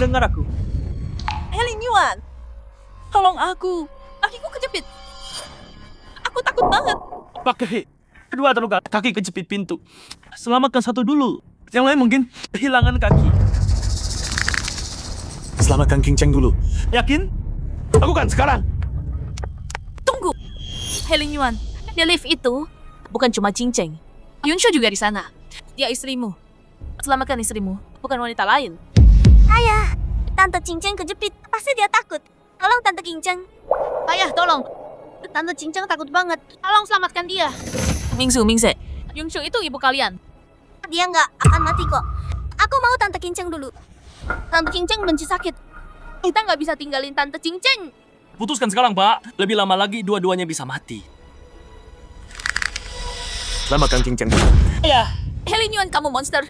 dengar aku? Helen Yuan, tolong aku. Kakiku kejepit. Aku takut banget. Pakai kedua terluka, kaki kejepit pintu. Selamatkan satu dulu. Yang lain mungkin kehilangan kaki. Selamatkan King Cheng dulu. Yakin? Lakukan sekarang. Tunggu. Helen Yuan, di lift itu bukan cuma Cinceng. Yunshu juga di sana. Dia istrimu. Selamatkan istrimu, bukan wanita lain. Ayah, Tante Cincang kejepit. Pasti dia takut. Tolong Tante Cincang. Ayah, tolong. Tante Cincang takut banget. Tolong selamatkan dia. Mingsu, Yunshu itu ibu kalian. Dia nggak akan mati kok. Aku mau Tante Cincang dulu. Tante Cincang benci sakit. Kita nggak bisa tinggalin Tante Cincang. Putuskan sekarang, Pak. Lebih lama lagi dua-duanya bisa mati. Selamatkan King Cheng dulu. Ya. Helen Yuan, kamu monster.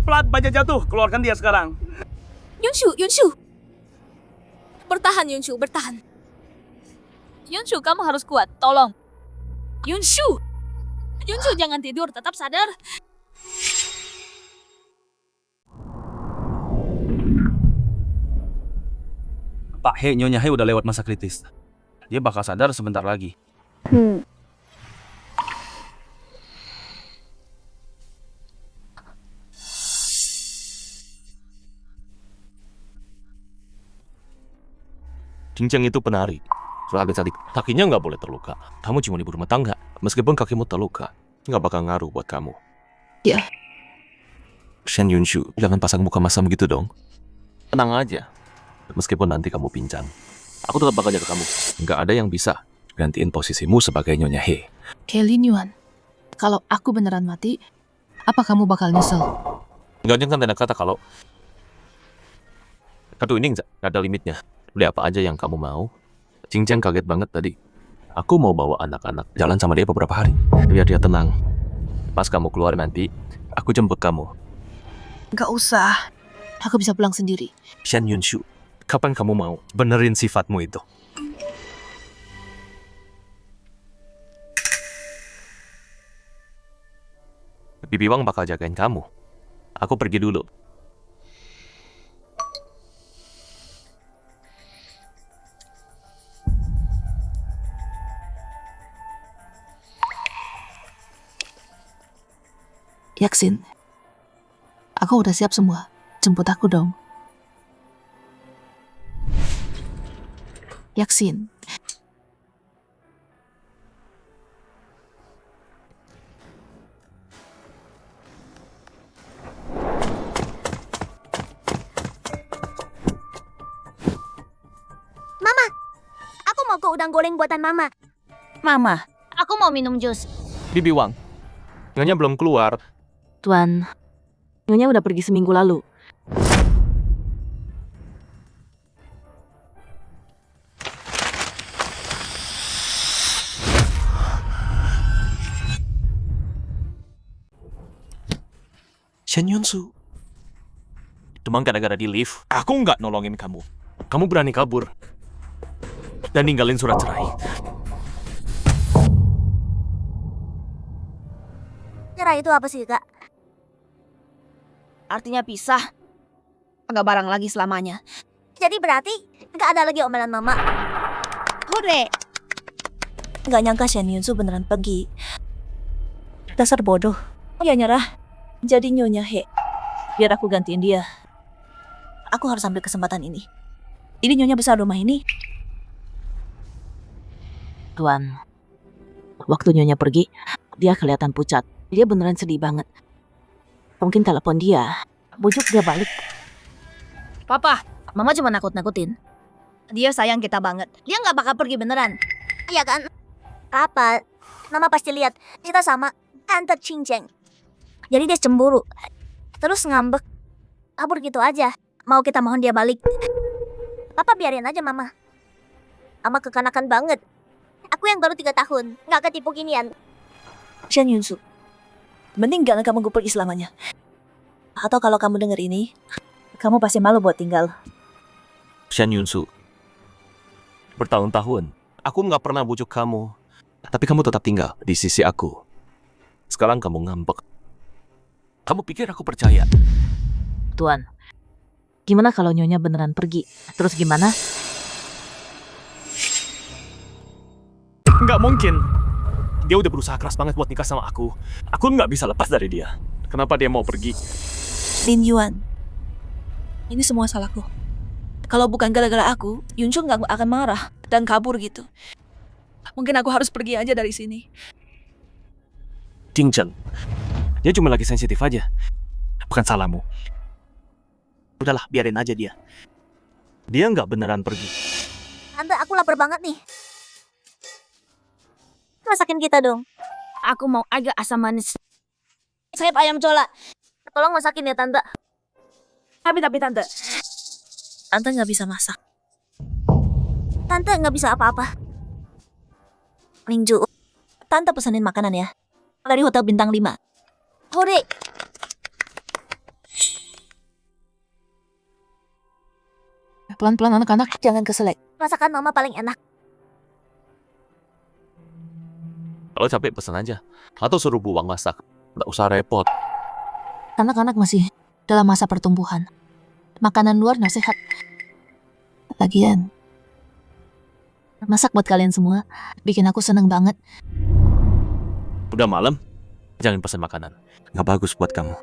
Pelat baja jatuh. Keluarkan dia sekarang. Yunshu. Bertahan, Yunshu, bertahan. Yunshu, kamu harus kuat. Tolong. Yunshu, jangan tidur. Tetap sadar. Pak He, Nyonya He udah lewat masa kritis. Dia bakal sadar sebentar lagi. King Cheng itu penari. Soalnya cantik, kakinya nggak boleh terluka. Kamu cuma ibu rumah tangga. Meskipun kakimu terluka, nggak bakal ngaruh buat kamu. Ya. Shen Yunshu, jangan pasang muka masam gitu dong. Tenang aja. Meskipun nanti kamu pincang, aku tetap bakal jaga kamu. Nggak ada yang bisa gantiin posisimu sebagai Nyonya He. Helen Yuan, kalau aku beneran mati, apa kamu bakal nyesel? Nggak kan tanda kata kalau kartu ini nggak ada limitnya. Beli apa aja yang kamu mau. Cincang kaget banget tadi. Aku mau bawa anak-anak jalan sama dia beberapa hari. Biar dia tenang. Pas kamu keluar nanti, aku jemput kamu. Gak usah. Aku bisa pulang sendiri. Shen Yunshu, kapan kamu mau benerin sifatmu itu? Bibi Wang bakal jagain kamu. Aku pergi dulu. Yaksin, aku udah siap semua. Jemput aku dong. Yaksin. Mama, aku mau ke udang goreng buatan Mama. Mama. Aku mau minum jus. Bibi Wang, Nyonya belum keluar. Tuan, Nyonya udah pergi seminggu lalu. Shen Yunsu. Cuma gara-gara di lift, aku nggak nolongin kamu. Kamu berani kabur. Dan ninggalin surat cerai. Cerai itu apa sih, Kak? Artinya pisah. Nggak bareng lagi selamanya. Jadi berarti nggak ada lagi omelan Mama. Hore! Nggak nyangka Shen Yunsu beneran pergi. Dasar bodoh. Dia nyerah. Jadi Nyonya He. Biar aku gantiin dia. Aku harus ambil kesempatan ini. Ini Nyonya besar rumah ini. Tuan, waktu Nyonya pergi, dia kelihatan pucat. Dia beneran sedih banget. Mungkin telepon dia, bujuk dia balik. Papa, Mama cuma nakut-nakutin. Dia sayang kita banget. Dia nggak bakal pergi beneran. Iya kan? Kapan? Mama pasti lihat kita sama Tante Cincang. Jadi dia cemburu. Terus ngambek. Kabur gitu aja. Mau kita mohon dia balik. Papa biarin aja Mama. Mama kekanakan banget. Aku yang baru 3 tahun. Nggak ketipu ginian. Shen Yunsu. Mending jangan kamu pergi selamanya. Atau kalau kamu denger ini, kamu pasti malu buat tinggal. Shan Yunsu, bertahun-tahun aku nggak pernah bujuk kamu, tapi kamu tetap tinggal di sisi aku. Sekarang kamu ngambek. Kamu pikir aku percaya? Tuan, gimana kalau Nyonya beneran pergi? Terus gimana? Nggak mungkin. Dia udah berusaha keras banget buat nikah sama aku. Aku nggak bisa lepas dari dia. Kenapa dia mau pergi? Lin Yuan, ini semua salahku. Kalau bukan gara-gara aku, Yunsu nggak akan marah dan kabur gitu. Mungkin aku harus pergi aja dari sini. Jingchen, dia cuma lagi sensitif aja. Bukan salahmu. Udahlah, biarin aja dia. Dia nggak beneran pergi. Tante, aku lapar banget nih. Masakin kita dong. Aku mau agak asam manis. Sayap ayam cola. Tolong masakin ya, Tante. Tapi Tante. Tante nggak bisa masak. Tante nggak bisa apa-apa. Mingju. Tante pesanin makanan ya. Dari Hotel Bintang 5. Hore. Pelan-pelan anak-anak, jangan keselek. Masakan mama paling enak. Kalau capek pesan aja. Atau suruh buang masak. Nggak usah repot. Anak-anak masih dalam masa pertumbuhan. Makanan luar nggak sehat. Lagian, masak buat kalian semua bikin aku seneng banget. Udah malam, jangan pesan makanan. Nggak bagus buat kamu.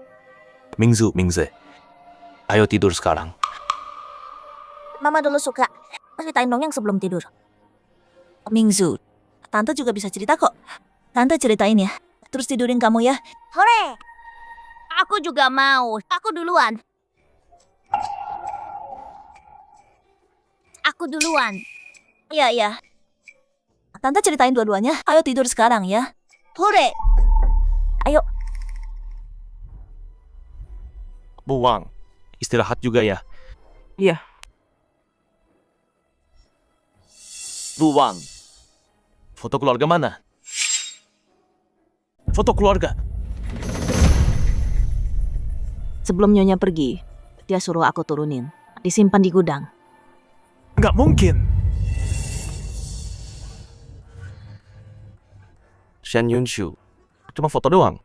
Mingze. Ayo tidur sekarang. Mama dulu suka ceritain dong yang sebelum tidur. Mingzu, Tante juga bisa cerita kok. Tante ceritain ya. Terus tidurin kamu ya. Hore. Aku juga mau. Aku duluan. Aku duluan. Iya. Tante ceritain dua-duanya. Ayo tidur sekarang ya. Hore. Ayo. Buang. Istirahat juga ya. Iya. Buang. Foto keluarga mana? Foto keluarga. Sebelum Nyonya pergi, dia suruh aku turunin. Disimpan di gudang. Nggak mungkin. Shan Yunshu, cuma foto doang.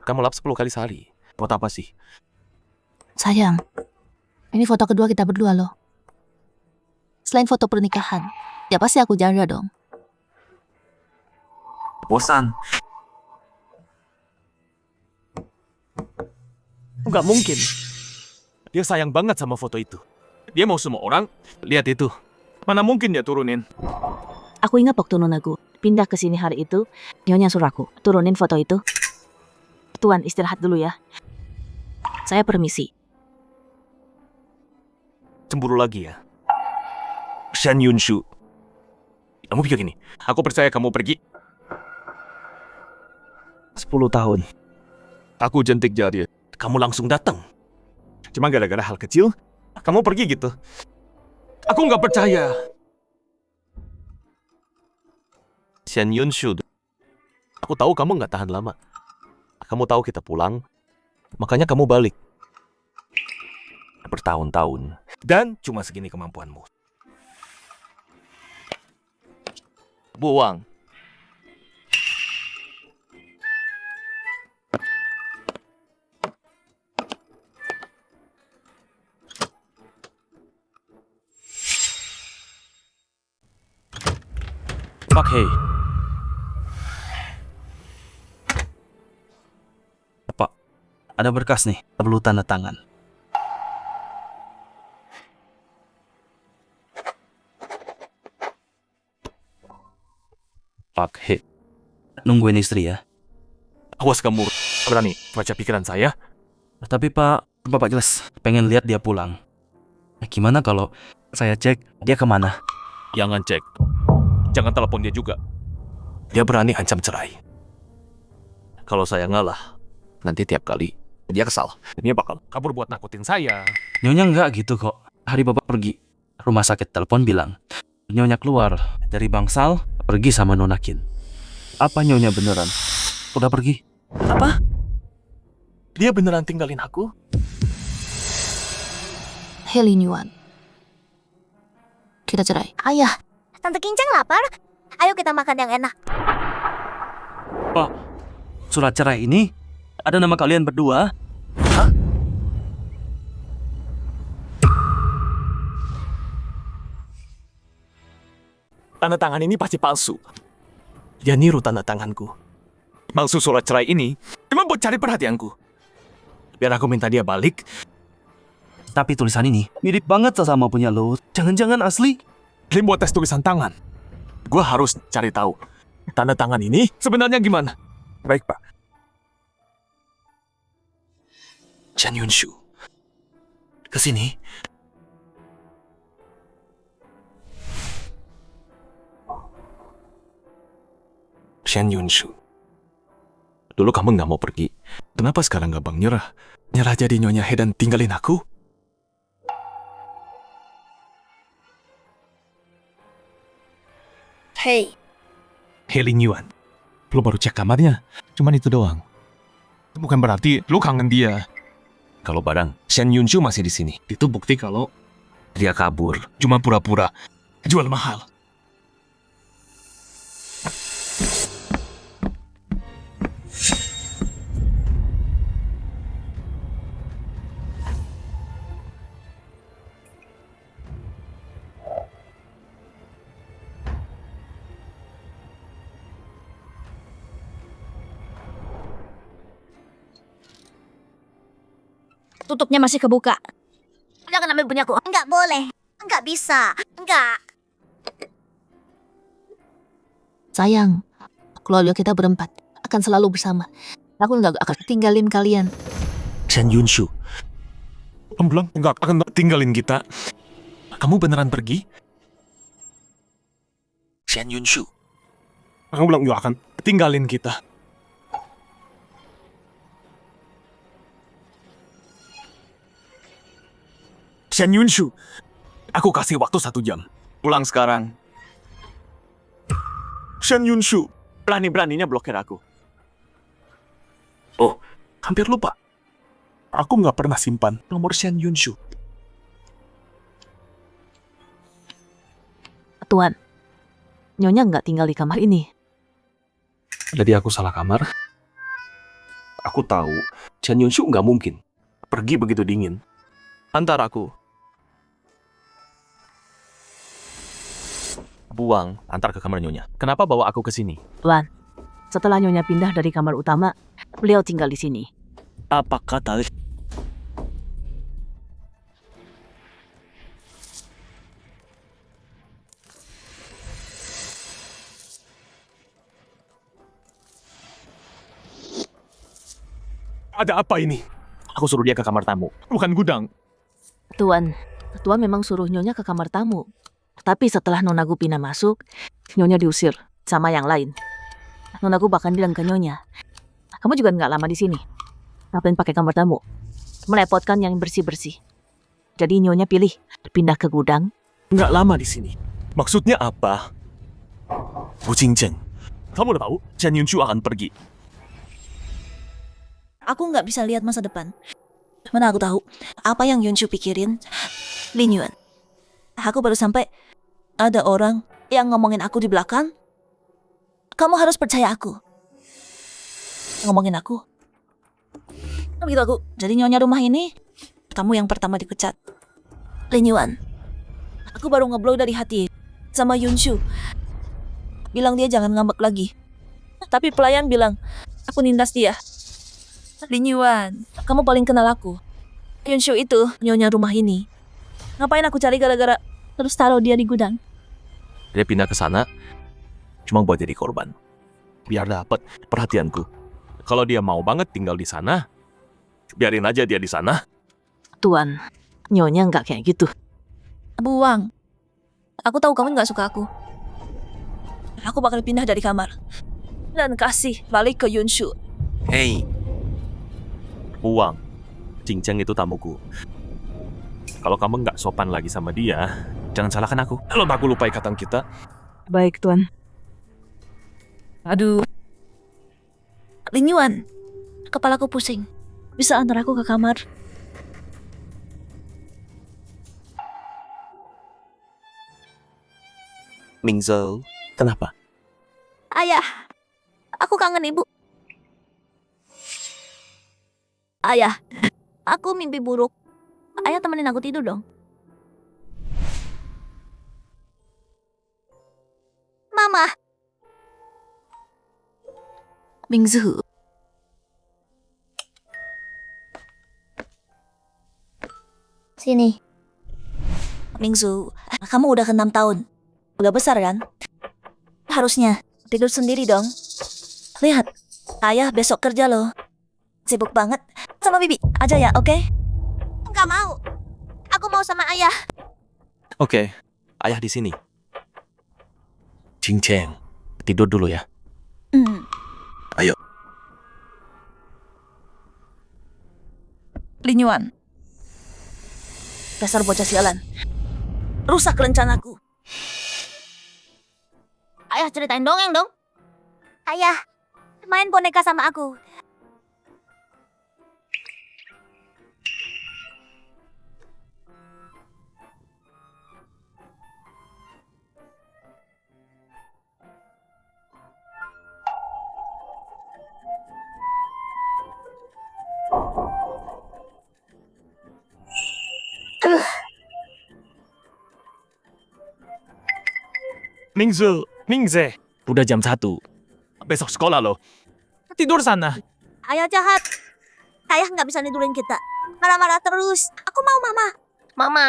Kamu lap 10 kali sehari. Buat apa sih? Sayang, ini foto kedua kita berdua loh. Selain foto pernikahan, ya pasti aku jaga dong. Bosan. Nggak mungkin. Dia sayang banget sama foto itu. Dia mau semua orang lihat itu. Mana mungkin dia turunin? Aku ingat waktu Nonagu pindah ke sini hari itu, Nyonya suruh aku turunin foto itu. Tuan, istirahat dulu ya. Saya permisi. Cemburu lagi ya? Shan Yunshu. Kamu pikir gini, aku percaya kamu pergi. 10 tahun. Aku jentik jari. Kamu langsung datang. Cuma gara-gara hal kecil, kamu pergi gitu. Aku nggak percaya. Shan Yunshu. Aku tahu kamu nggak tahan lama. Kamu tahu kita pulang, makanya kamu balik. Bertahun-tahun. Dan cuma segini kemampuanmu. Buang. Pak Hei. Pak, ada berkas nih, perlu tanda tangan. Pak Hei. Nungguin istri ya. Awas kamu berani baca pikiran saya. Tapi Bapak jelas pengen lihat dia pulang. Gimana kalau saya cek dia kemana? Jangan cek. Jangan telepon dia juga. Dia berani ancam cerai. Kalau saya ngalah, nanti tiap kali dia kesal. Dia bakal kabur buat nakutin saya. Nyonya nggak gitu kok. Hari Bapak pergi, rumah sakit telepon bilang Nyonya keluar dari bangsal pergi sama Nona Qin. Apa Nyonya beneran udah pergi? Apa? Dia beneran tinggalin aku? Hei Lin Yuan, kita cerai. Ayah, Tante Kincang lapar. Ayo kita makan yang enak. Surat cerai ini ada nama kalian berdua? Tanda tangan ini pasti palsu. Dia niru tanda tanganku. Maksud surat cerai ini cuma buat cari perhatianku. Biar aku minta dia balik. Tapi tulisan ini mirip banget sama punya lo. Jangan-jangan asli? Dia buat tes tulisan tangan. Gua harus cari tahu tanda tangan ini sebenarnya gimana. Baik, Pak. Chen Yunshu. Kesini. Chen Yunshu. Dulu kamu nggak mau pergi. Kenapa sekarang Abang nyerah? Nyerah jadi Nyonya He dan tinggalin aku? Hei, Lin Yuan. Lu baru cek kamarnya. Cuman itu doang. Itu bukan berarti lu kangen dia. Kalau barang Shen Yunshu masih di sini, itu bukti kalau dia kabur. Cuma pura-pura. Jual mahal. tutupnya masih kebuka. Jangan ambil punyaku. Enggak boleh. Enggak bisa. Enggak. sayang, keluarga kita berempat akan selalu bersama. Aku nggak akan tinggalin kalian. Chen Yunshu. Kamu bilang nggak akan tinggalin kita. Kamu beneran pergi? Chen Yunshu. Kamu bilang nggak akan tinggalin kita. Chen Yunshu. Aku kasih waktu 1 jam. Pulang sekarang. Shen Yunshu. Berani-beraninya blokir aku. Oh, hampir lupa. Aku nggak pernah simpan nomor Shen Yunshu. Tuan, Nyonya nggak tinggal di kamar ini. Jadi aku salah kamar? Aku tahu Chen Yunshu nggak mungkin pergi begitu dingin. Antar aku. Buang, antar ke kamar Nyonya. Kenapa bawa aku ke sini? Tuan, setelah Nyonya pindah dari kamar utama, beliau tinggal di sini. Apa kata? Ada apa ini? Aku suruh dia ke kamar tamu, bukan gudang. Tuan memang suruh Nyonya ke kamar tamu. Tapi setelah Nona Gupina masuk, Nyonya diusir sama yang lain. Nona Gu bahkan bilang ke Nyonya, kamu juga nggak lama di sini. Ngapain pakai kamar tamu? Merepotkan yang bersih-bersih. Jadi Nyonya pilih pindah ke gudang. Nggak lama di sini. Maksudnya apa? Bu Qingzhen, kamu udah tahu Chen Yunshu akan pergi. Aku nggak bisa lihat masa depan. Mana aku tahu apa yang Yunshu pikirin. Lin Yuan, aku baru sampai. Ada orang yang ngomongin aku di belakang. Kamu harus percaya aku. Ngomongin aku. Begitu aku jadi nyonya rumah ini, kamu yang pertama dipecat. Lin Yuan, aku baru ngeblow dari hati sama Yunshu. Bilang dia jangan ngambek lagi. Tapi pelayan bilang aku nindas dia. Lin Yuan, kamu paling kenal aku. Yunshu itu nyonya rumah ini. Ngapain aku cari gara-gara terus taruh dia di gudang? Dia pindah ke sana cuma buat jadi korban. Biar dapat perhatianku. Kalau dia mau banget tinggal di sana, biarin aja dia di sana. Tuan, Nyonya nggak kayak gitu. Buang. Aku tahu kamu nggak suka aku. Aku bakal pindah dari kamar dan kasih balik ke Yunshu. Hei, Buang. Qingzhen itu tamuku. Kalau kamu nggak sopan lagi sama dia, jangan salahkan aku. Kalau aku lupa ikatan kita. Baik, Tuan. Aduh. Lin Yuan, kepalaku pusing. Bisa antar aku ke kamar? Mingzel, kenapa? Ayah, aku kangen ibu. Ayah, aku mimpi buruk. Ayah temenin aku tidur dong. Mama, Mingzu, sini. Mingzu, kamu udah 6 tahun. Udah besar kan? Harusnya tidur sendiri dong. Lihat, ayah besok kerja loh. Sibuk banget. Sama Bibi aja ya, oke? Nggak mau. Aku mau sama ayah. Oke, ayah di sini. Cinceng, tidur dulu ya. Ayo. Linyuan. Dasar bocah sialan. Rusak rencanaku. Ayah ceritain dongeng dong. Ayah, main boneka sama aku. Mingze, Udah jam 1. Besok sekolah loh. tidur sana. Ayah jahat. Ayah nggak bisa tidurin kita. Marah-marah terus. Aku mau mama. Mama,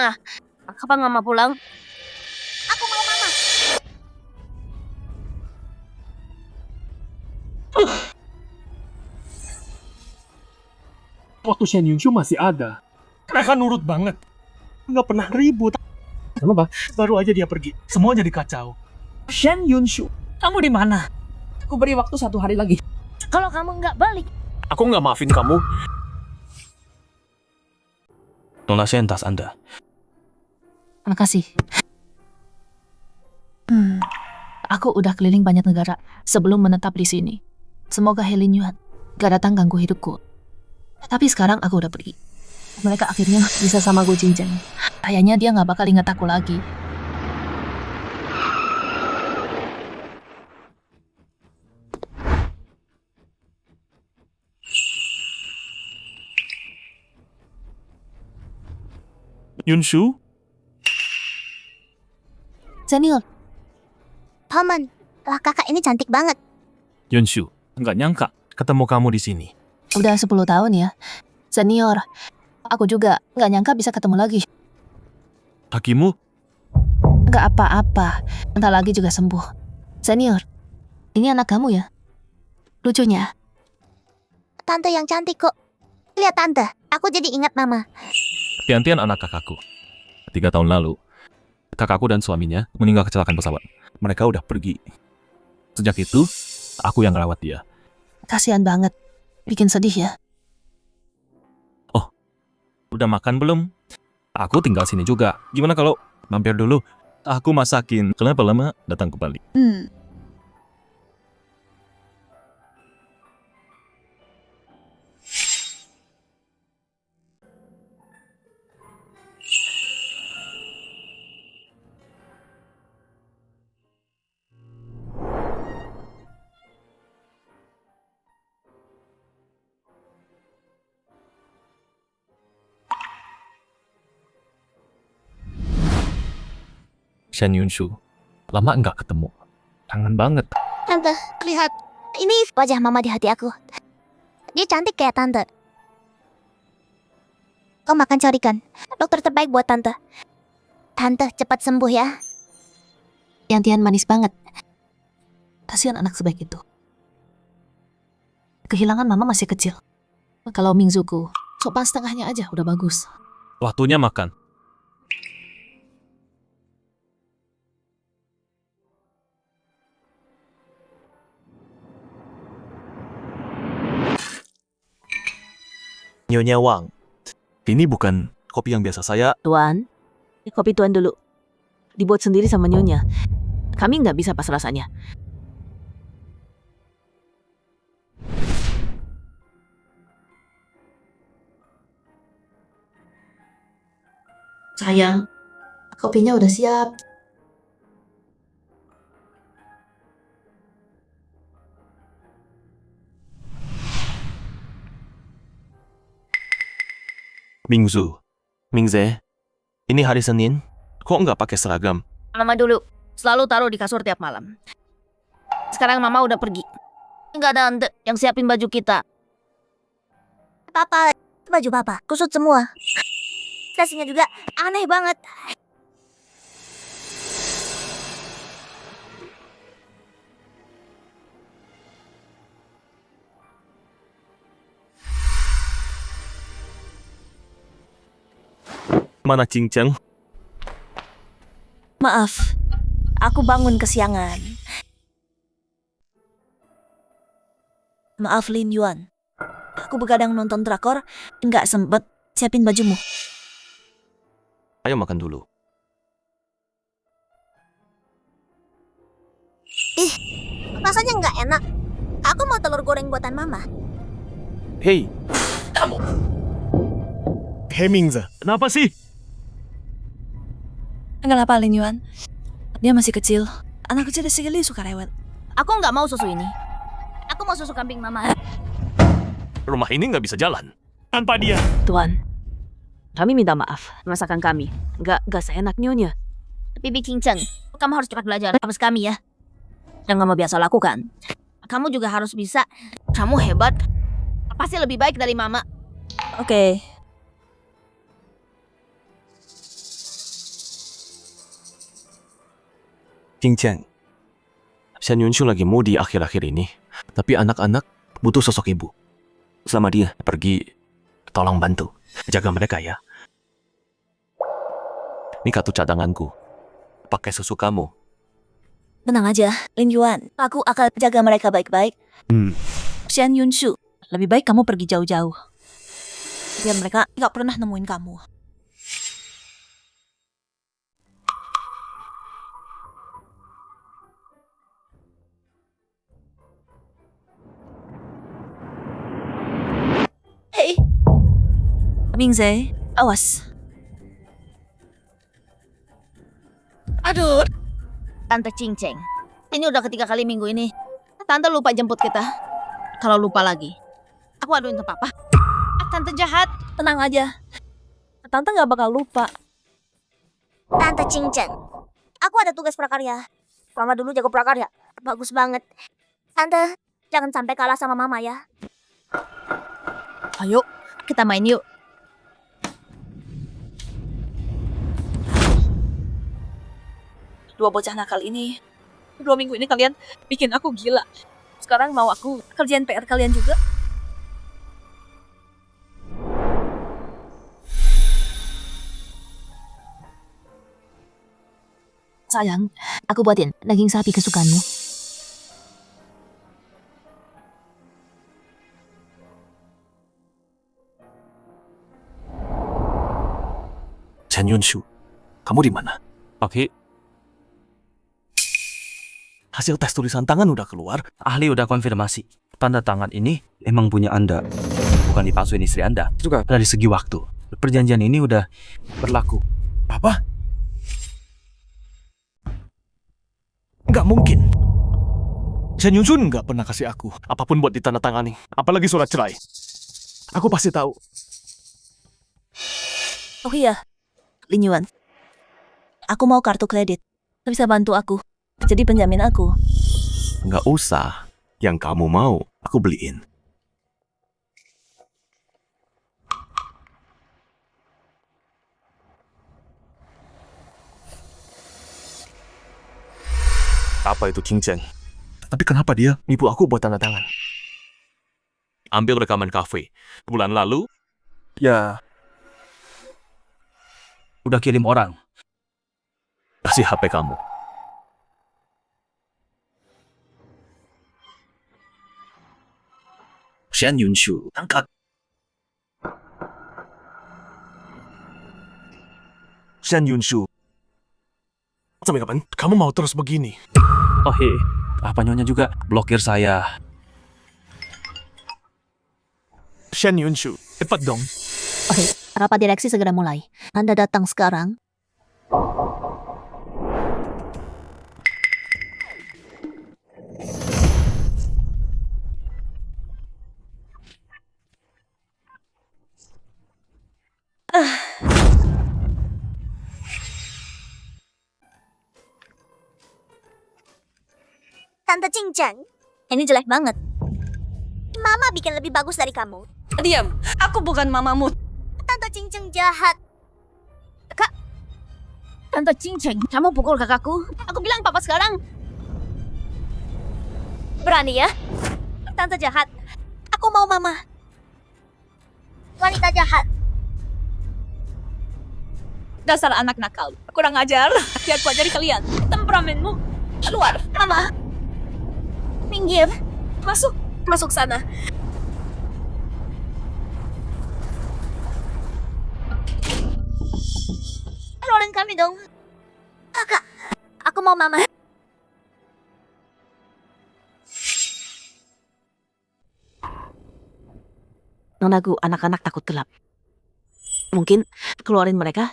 kapan Mama pulang? Aku mau mama. Waktu Shen Yunshu masih ada. Mereka nurut banget. Nggak pernah ribut. Kenapa? Baru aja dia pergi. Semua jadi kacau. Shen Yunshu, kamu di mana? Aku beri waktu 1 hari lagi. Kalau kamu nggak balik, Aku nggak maafin kamu. Lunasnya tas Anda. makasih. Aku udah keliling banyak negara sebelum menetap di sini. Semoga Helen Yuan gak datang ganggu hidupku. Tapi sekarang aku udah pergi. Mereka akhirnya bisa sama Gu Jingjang. Kayaknya dia gak bakal ingat aku lagi. Yunshu? Senior, Paman, wah kakak ini cantik banget. Yunshu, nggak nyangka ketemu kamu di sini. udah 10 tahun ya. Senior, aku juga gak nyangka bisa ketemu lagi. Hakimu? Gak apa-apa, bentar lagi juga sembuh. Senior, ini anak kamu ya? Lucunya, Tante yang cantik kok. Lihat tante, aku jadi ingat mama. Tian-Tian anak kakakku. 3 tahun lalu, kakakku dan suaminya meninggal kecelakaan pesawat. Mereka udah pergi. Sejak itu, aku yang ngerawat dia. kasihan banget. Bikin sedih ya. Udah makan belum? Aku tinggal sini juga. Gimana kalau mampir dulu? Aku masakin. Kenapa lama datang kembali? Shen Yunshu. Lama nggak ketemu. Kangen banget. Tante, lihat. Ini wajah mama di hati aku. Dia cantik kayak tante. Kau makan carikan. Dokter terbaik buat tante. Tante, cepat sembuh ya. Tian-Tian manis banget. Kasihan anak sebaik itu. Kehilangan mama masih kecil. Kalau Mingzuku, sopan setengahnya aja udah bagus. Waktunya makan. Nyonya Wang. Ini bukan kopi yang biasa saya. Tuan, kopi Tuan dulu. Dibuat sendiri sama Nyonya. Kami nggak bisa pas rasanya. Sayang, kopinya udah siap. Mingzu, Mingze, ini hari Senin, kok nggak pakai seragam? Mama dulu selalu taruh di kasur tiap malam. Sekarang Mama udah pergi. Nggak ada ante yang siapin baju kita. Papa, baju papa kusut semua. Dasinya juga aneh banget. Mana Cincang? Maaf, aku bangun kesiangan. Maaf Lin Yuan. Aku begadang nonton drakor, nggak sempet siapin bajumu. Ayo makan dulu. Rasanya nggak enak. Aku mau telur goreng buatan mama. Hei, Hei Mingza, kenapa sih? Enggak apa Lin Yuan. Dia masih kecil. Anak kecil sekali suka rewel. Aku nggak mau susu ini. Aku mau susu kambing Mama. Rumah ini nggak bisa jalan. tanpa dia. Tuan, kami minta maaf. Masakan kami nggak seenak nyonya. Bibi Cincang, kamu harus cepat belajar habis kami ya. Yang kamu biasa lakukan. Kamu juga harus bisa. Kamu hebat. Pasti lebih baik dari Mama. Oke. Cincang, Shen Yunshu lagi moody akhir-akhir ini. Tapi anak-anak butuh sosok ibu. Selama dia pergi, tolong bantu. Jaga mereka ya. Ini kartu cadanganku. Pakai susu kamu. Tenang aja, Lin Yuan. Aku akan jaga mereka baik-baik. Shen Yunshu, lebih baik kamu pergi jauh-jauh. Biar mereka nggak pernah nemuin kamu. Hei, Mingze, awas. Aduh. Tante Cincang, ini udah ketiga kali minggu ini. Tante lupa jemput kita. Kalau lupa lagi, aku aduin ke Papa. Tante jahat. Tenang aja. Tante nggak bakal lupa. Tante Cincang, aku ada tugas prakarya. Mama dulu jago prakarya. Bagus banget. Tante, jangan sampai kalah sama mama ya. Ayo, kita main yuk. Dua bocah nakal ini. 2 minggu ini kalian bikin aku gila. Sekarang mau aku kerjain PR kalian juga. Sayang, aku buatin daging sapi kesukaanmu. Shen Yunshu, kamu di mana? Oke, Hasil tes tulisan tangan udah keluar. ahli udah konfirmasi. Tanda tangan ini emang punya Anda. Bukan dipalsuin istri Anda. Juga dari segi waktu. Perjanjian ini udah berlaku. Apa? Nggak mungkin. Shen Yunsun nggak pernah kasih aku. Apapun buat ditandatangani. Apalagi surat cerai. Aku pasti tahu. Oh iya, Lin Yuan. Aku mau kartu kredit. Bisa bantu aku. Jadi penjamin aku. Nggak usah. Yang kamu mau, aku beliin. Apa itu Cincang? Tapi kenapa dia? Ibu aku buat tanda tangan. Ambil rekaman kafe. Bulan lalu, Ya, udah kirim orang. kasih HP kamu. Shen Yunshu, angkat. Shen Yunshu. Sampai kapan? Kamu mau terus begini? Oh hei, apa nyonya juga blokir saya. Shen Yunshu, cepat dong. Oke, rapat direksi segera mulai. Anda datang sekarang. Cincang, ini jelek banget. Mama bikin lebih bagus dari kamu. Diam, aku bukan mamamu. Tante Cincang jahat. Tante Cincang, kamu pukul kakakku. Aku bilang papa sekarang. Berani ya? Tante jahat. Aku mau mama. Wanita jahat. Dasar anak nakal. Kurang ajar. Biar ku ajari kalian. Temperamenmu. Keluar. Mama. Minggir. Masuk. Masuk sana. Keluarin kami dong. Kakak. Aku mau mama. Nonagu, anak-anak takut gelap. Mungkin keluarin mereka.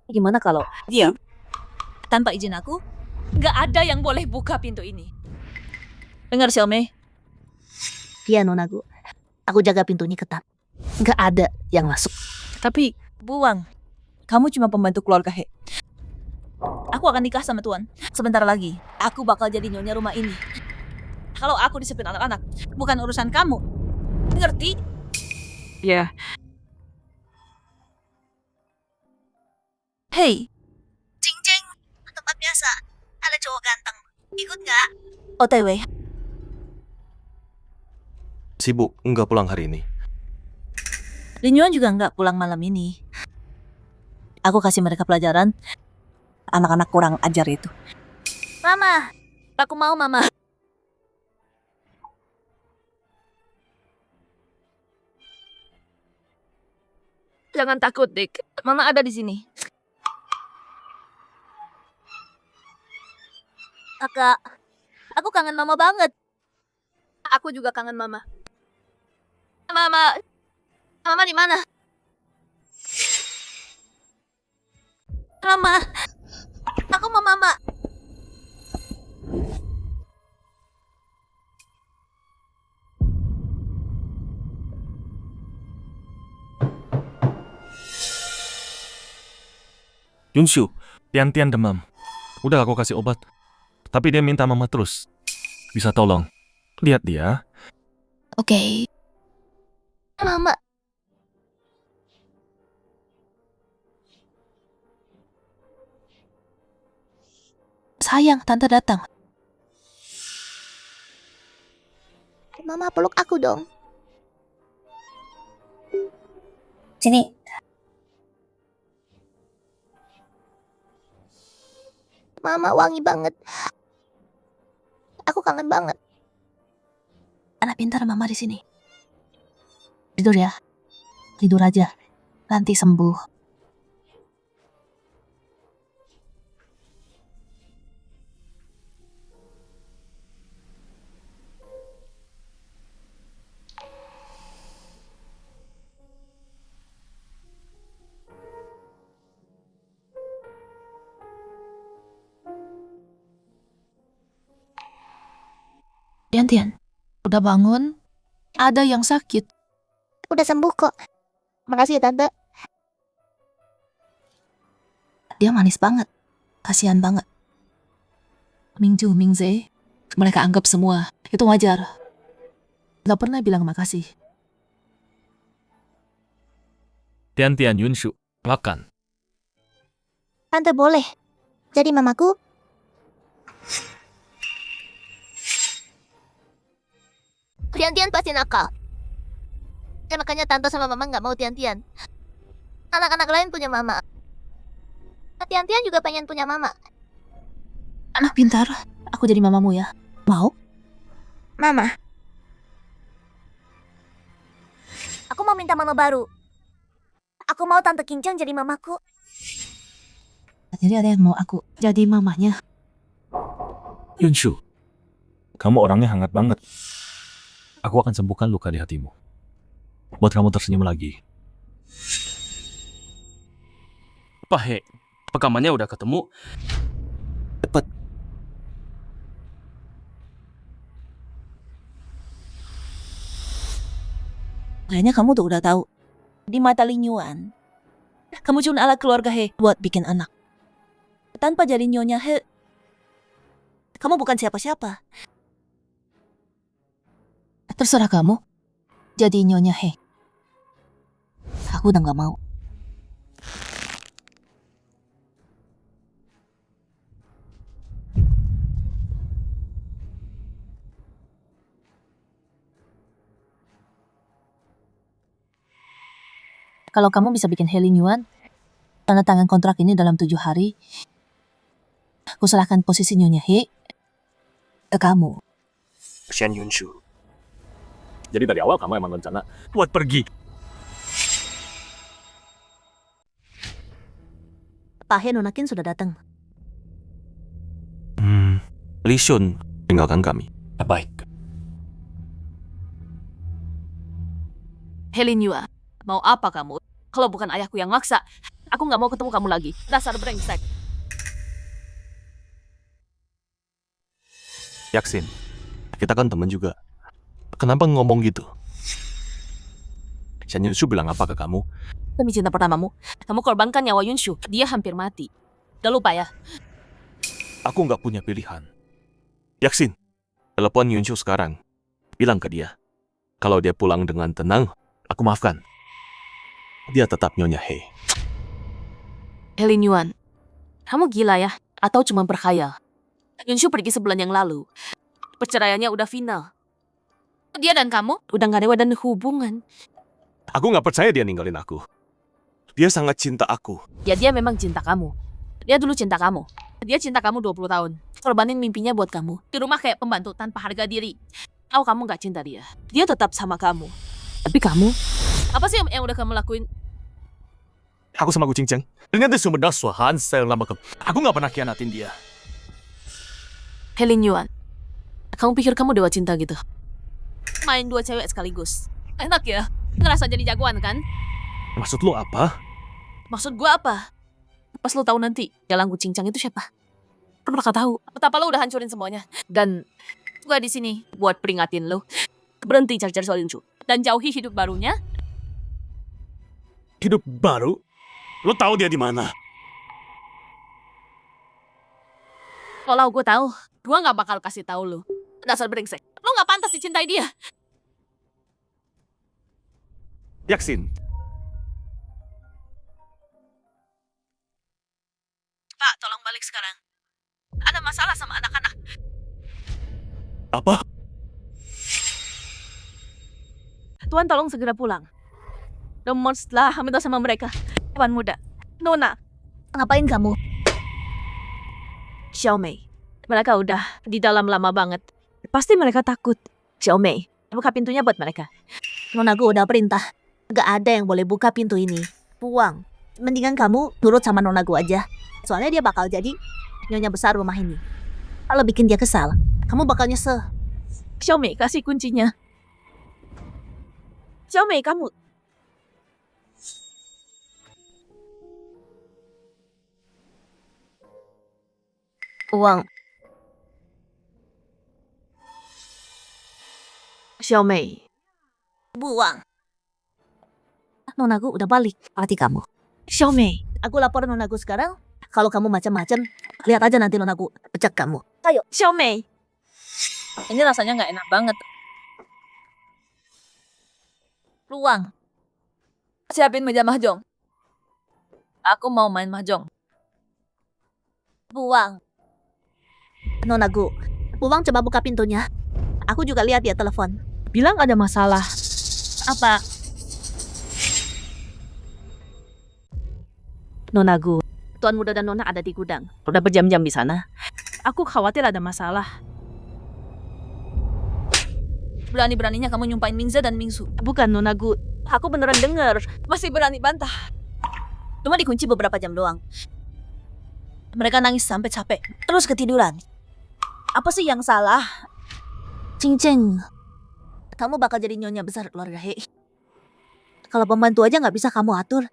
Gimana kalau diam? Tanpa izin aku, nggak ada yang boleh buka pintu ini. Dengar, Xiaomei. Iya, Nonagu. Aku jaga pintunya ketat. Nggak ada yang masuk. Tapi, buang. Kamu cuma pembantu keluarga He. Aku akan nikah sama Tuan. Sebentar lagi, aku bakal jadi nyonya rumah ini. Kalau aku disipin anak-anak, bukan urusan kamu. Ngerti? Ya. Hei, Cincang. Tempat biasa. Ada cowok ganteng. Ikut nggak? OTW. Sibuk, nggak pulang hari ini. Lin Yuan juga nggak pulang malam ini. Aku kasih mereka pelajaran. Anak-anak kurang ajar itu. Mama. Aku mau mama. Jangan takut, Dik. Mama ada di sini. Kakak. Aku kangen mama banget. Aku juga kangen Mama. Mama di mana? Mama. Aku mau mama. Yunshu, Tian-Tian demam. Udah aku kasih obat. Tapi dia minta mama terus. Bisa tolong? Lihat dia. Oke. Mama. Sayang, Tante datang. Mama peluk aku dong. Sini. Mama wangi banget. Aku kangen banget. Anak pintar, Mama di sini. Tidur ya. Tidur aja. Nanti sembuh. Tian-Tian, udah bangun? Ada yang sakit. Udah sembuh kok. Makasih ya Tante. Dia manis banget. Kasihan banget. Mingju, Mingze, mereka anggap semua. Itu wajar. Gak pernah bilang makasih. Tian-Tian Yunshu, makan. Tante boleh. Jadi mamaku. Tian-Tian pasti nakal. Ya makanya Tante sama Mama nggak mau Tian-Tian. Anak-anak lain punya mama. Tian-Tian juga pengen punya mama. Anak pintar, aku jadi mamamu ya. Mau? Mama. Aku mau minta mama baru. Aku mau Tante Kincang jadi mamaku. Jadi ada yang mau aku jadi mamanya. Yunshu, kamu orangnya hangat banget. Aku akan sembuhkan luka di hatimu. Buat kamu tersenyum lagi. Apa, He? Rekamannya udah ketemu? Cepat. Kayaknya kamu tuh udah tahu. Di mata Lin Yuan, kamu cuma ala keluarga He buat bikin anak. Tanpa jadi nyonya He, kamu bukan siapa-siapa. Terserah kamu. Jadi Nyonya He. Aku udah gak mau. Kalau kamu bisa bikin He Ling Yuan tanda tangan kontrak ini dalam 7 hari, aku serahkan posisi Nyonya He ke kamu. Shen Yunshu. Jadi dari awal kamu emang rencana buat pergi. Pak He, Nona Qin sudah datang. Li Shun tinggalkan kami. Baik. He Ling Yuan, mau apa kamu? Kalau bukan ayahku yang maksa, aku nggak mau ketemu kamu lagi. Dasar brengsek. Yaksin, kita kan temen juga. Kenapa ngomong gitu? Shen Yunshu bilang apa ke kamu? Demi cinta pertamamu, kamu korbankan nyawa Yunshu. Dia hampir mati. Udah lupa ya? Aku nggak punya pilihan. Yaksin, telepon Yunshu sekarang. Bilang ke dia, kalau dia pulang dengan tenang, aku maafkan. Dia tetap Nyonya He. He Ling Yuan, kamu gila ya? Atau cuma berkhayal? Yunshu pergi sebulan yang lalu. Perceraiannya udah final. Dia dan kamu udah gak ada hubungan. Aku nggak percaya dia ninggalin aku. Dia sangat cinta aku. Ya dia memang cinta kamu. Dia dulu cinta kamu. Dia cinta kamu 20 tahun. Korbanin mimpinya buat kamu. Di rumah kayak pembantu tanpa harga diri. Oh, kamu gak cinta dia. Dia tetap sama kamu. Tapi kamu, apa sih yang udah kamu lakuin? Aku sama kucing Ceng. Dengan itu sumber dasar saya lama ke. Aku nggak pernah khianatin dia. He Ling Yuan, kamu pikir kamu dewa cinta gitu? Main 2 cewek sekaligus. Enak ya? Ngerasa jadi jagoan kan? Maksud lo apa? Maksud gua apa? Pas lo tahu nanti jalan kucing Cang itu siapa? Lo bakal tahu betapa lo udah hancurin semuanya. Dan gua di sini buat peringatin lo. Berhenti cari-cari soal Yunshu dan jauhi hidup barunya. Hidup baru? Lo tahu dia di mana? Kalau gue tahu, gue nggak bakal kasih tahu lo. Dasar brengsek. Lo nggak pantas dicintai dia. Yaksin, Pak, tolong balik sekarang. Ada masalah sama anak-anak. apa? Tuan tolong segera pulang. Nomor setelah minta sama mereka. Hewan muda. Nona, Ngapain kamu? Xiaomei. Mereka udah di dalam lama banget. Pasti mereka takut. Xiaomei, buka pintunya buat mereka. Nonaku udah perintah. Gak ada yang boleh buka pintu ini. Buang. Mendingan kamu nurut sama Nonaku aja. Soalnya dia bakal jadi nyonya besar rumah ini. Kalau bikin dia kesal, kamu bakal nyesel. Xiaomei, kasih kuncinya. Xiaomei, kamu. Uang. Xiaomei. Buang. Nonaku udah balik. Hati kamu. Xiaomei. Aku lapor Nonaku sekarang. Kalau kamu macam-macam, lihat aja nanti Nonaku pecah kamu. Xiaomei. Ini rasanya nggak enak banget. Ruang. Siapin meja mahjong. Aku mau main mahjong. Buang. Nonaku, Buang coba buka pintunya. Aku juga lihat dia telepon. Bilang ada masalah. Apa? Nonagu, Tuan Muda dan Nona ada di gudang. Udah berjam-jam di sana. Aku khawatir ada masalah. Berani-beraninya kamu nyumpain Mingze dan Mingsu. Bukan, Nonagu. Aku beneran denger. Masih berani bantah. Cuma dikunci beberapa jam doang. Mereka nangis sampai capek. Terus ketiduran. Apa sih yang salah? Cincin, kamu bakal jadi nyonya besar keluarga He. Kalau pembantu aja nggak bisa kamu atur.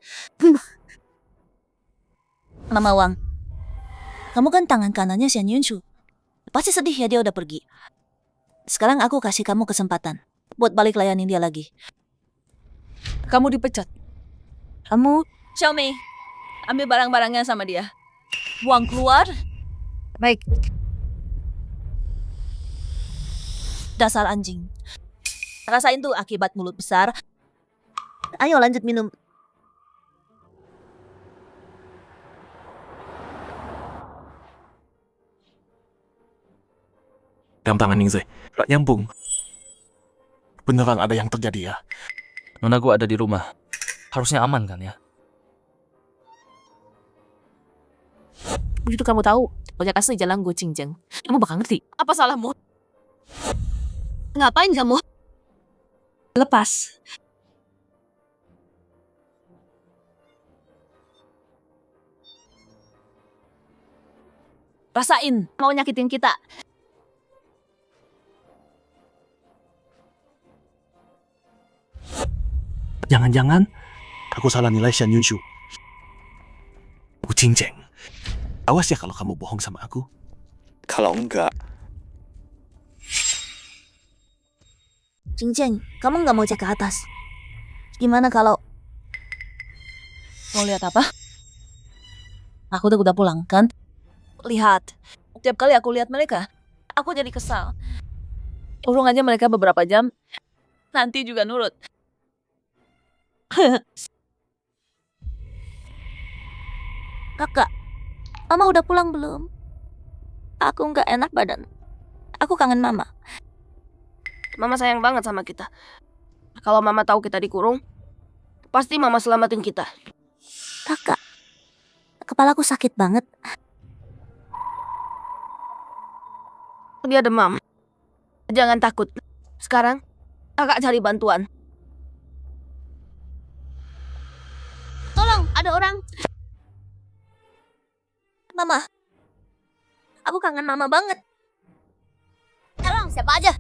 Mama Wang, kamu kan tangan kanannya Shen Yunshu. Pasti sedih ya dia udah pergi. Sekarang aku kasih kamu kesempatan buat balik layanin dia lagi. Kamu dipecat. Kamu Xiaomei, ambil barang-barangnya sama dia. Buang keluar. baik. Dasar anjing. Rasain tuh akibat mulut besar. Ayo lanjut minum. Dalam tangan Ning Zui. Gak nyambung. Beneran ada yang terjadi ya? Nona gue ada di rumah. Harusnya aman kan ya? Begitu kamu tahu, banyak asli jalan gue Cingjeng. Kamu bakal ngerti. Apa salahmu? Ngapain kamu? Lepas. Rasain, mau nyakitin kita. Jangan-jangan aku salah nilai Shan Yunshu. Bu Cinceng, awas ya kalau kamu bohong sama aku. Kalau enggak, Cinceng, kamu nggak mau cek ke atas? Gimana kalau Mau lihat apa? Aku udah pulang kan? Lihat. Tiap kali aku lihat mereka, aku jadi kesal. Urung aja mereka beberapa jam, nanti juga nurut. kakak? Mama udah pulang belum? Aku nggak enak badan. Aku kangen mama. Mama sayang banget sama kita. Kalau Mama tahu kita dikurung, pasti Mama selamatin kita. Kakak, kepalaku sakit banget. Dia demam. Jangan takut. Sekarang, kakak cari bantuan. Tolong, ada orang. Mama, aku kangen mama banget. Tolong, siapa aja?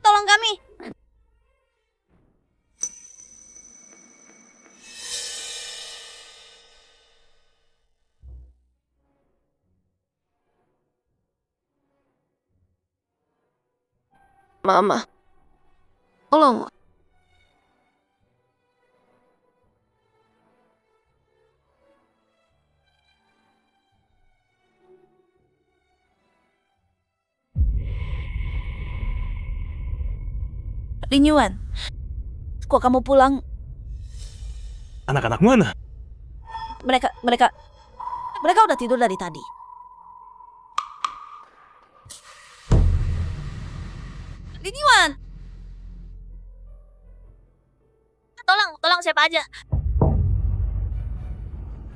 Tolong kami. Mama. Tolong. Lin Yuan, kok kamu pulang? anak-anak mana? Mereka udah tidur dari tadi. Lin Yuan, Tolong siapa aja?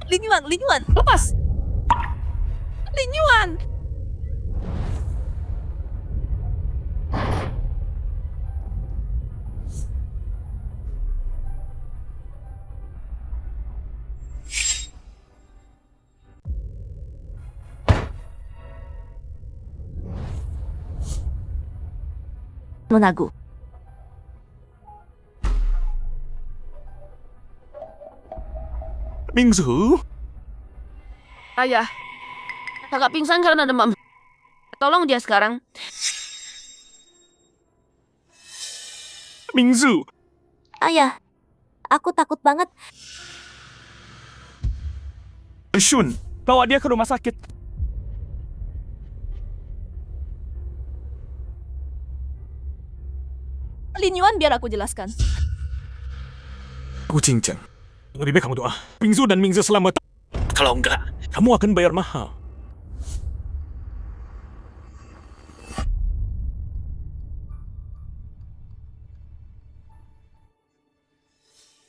Lin Yuan, lepas. Lin Yuan. Nonagu, Mingzu? Ayah. Kakak pingsan karena demam. Tolong dia sekarang. Mingzu? Ayah, aku takut banget. Shun, bawa dia ke rumah sakit. Lin Yuan, biar aku jelaskan. Bu Cinceng, lebih baik kamu doa. Mingzu dan Mingzu selamat. Kalau enggak, kamu akan bayar mahal.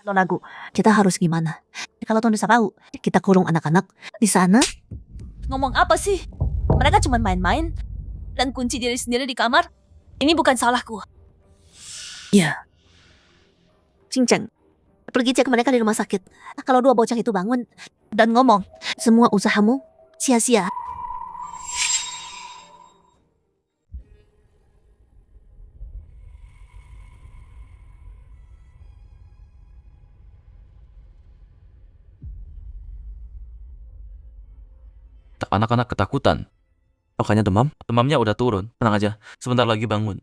Nonagu, kita harus gimana? Kalau Tuan bisa tahu, kita kurung anak-anak di sana. Ngomong apa sih? Mereka cuma main-main dan kunci diri sendiri di kamar. Ini bukan salahku. Ya. Cincang, pergi cek mereka di rumah sakit. Kalau dua bocah itu bangun dan ngomong, semua usahamu sia-sia. Anak-anak ketakutan. Makanya demam. Demamnya udah turun. Tenang aja. Sebentar lagi bangun.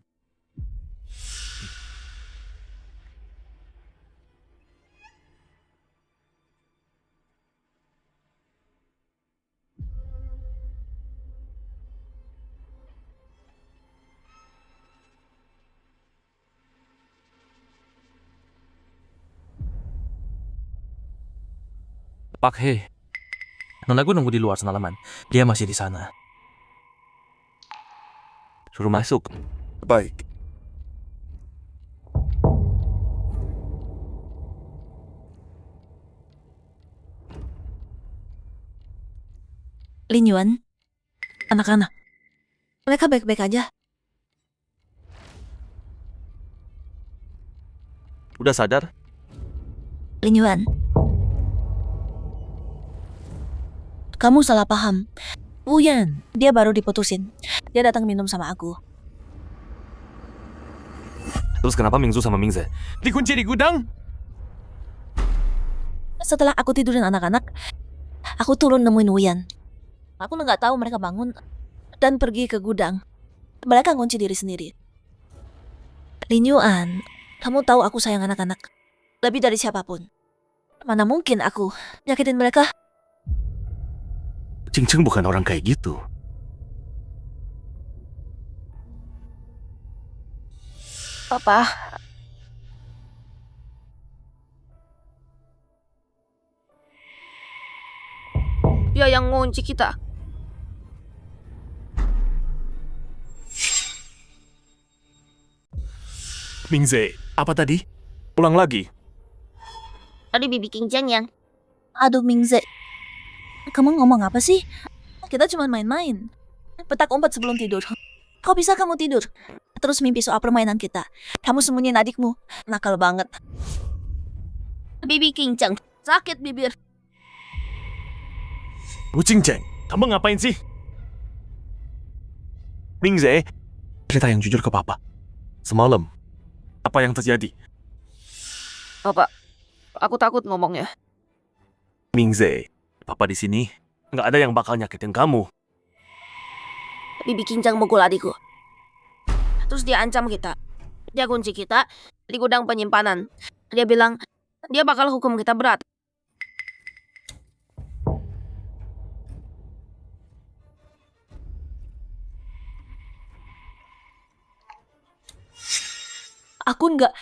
Pak He. Nonaku nunggu di luar semalaman. Dia masih di sana. Suruh masuk. Baik. Lin Yuan, anak-anak, mereka baik-baik aja. Udah sadar? Lin Yuan, kamu salah paham. Wu Yan, dia baru diputusin. Dia datang minum sama aku. Terus kenapa Mingzu sama Mingze dikunci di gudang? Setelah aku tidurin anak-anak, aku turun nemuin Wu Yan. Aku nggak tahu mereka bangun dan pergi ke gudang. Mereka ngunci diri sendiri. Lin Yuan, kamu tahu aku sayang anak-anak lebih dari siapapun. Mana mungkin aku nyakitin mereka? Cing bukan orang kayak gitu. Papa, dia yang ngunci kita. Mingze, apa tadi? Ulang lagi. Tadi Bibi Kingjang yang Aduh Mingze, kamu ngomong apa sih? Kita cuma main-main. Petak umpet sebelum tidur. Kok bisa kamu tidur? Terus mimpi soal permainan kita. Kamu sembunyiin adikmu. Nakal banget. Bibi Kingjang, sakit bibir. Bu Cingceng, kamu ngapain sih? Mingze, cerita yang jujur ke papa. Semalam, apa yang terjadi? Papa, aku takut ngomongnya. Mingze, papa di sini nggak ada yang bakal nyakitin kamu. Bibi Kingjang mukul adikku. Terus dia ancam kita. Dia kunci kita di gudang penyimpanan. Dia bilang dia bakal hukum kita berat. Aku enggak.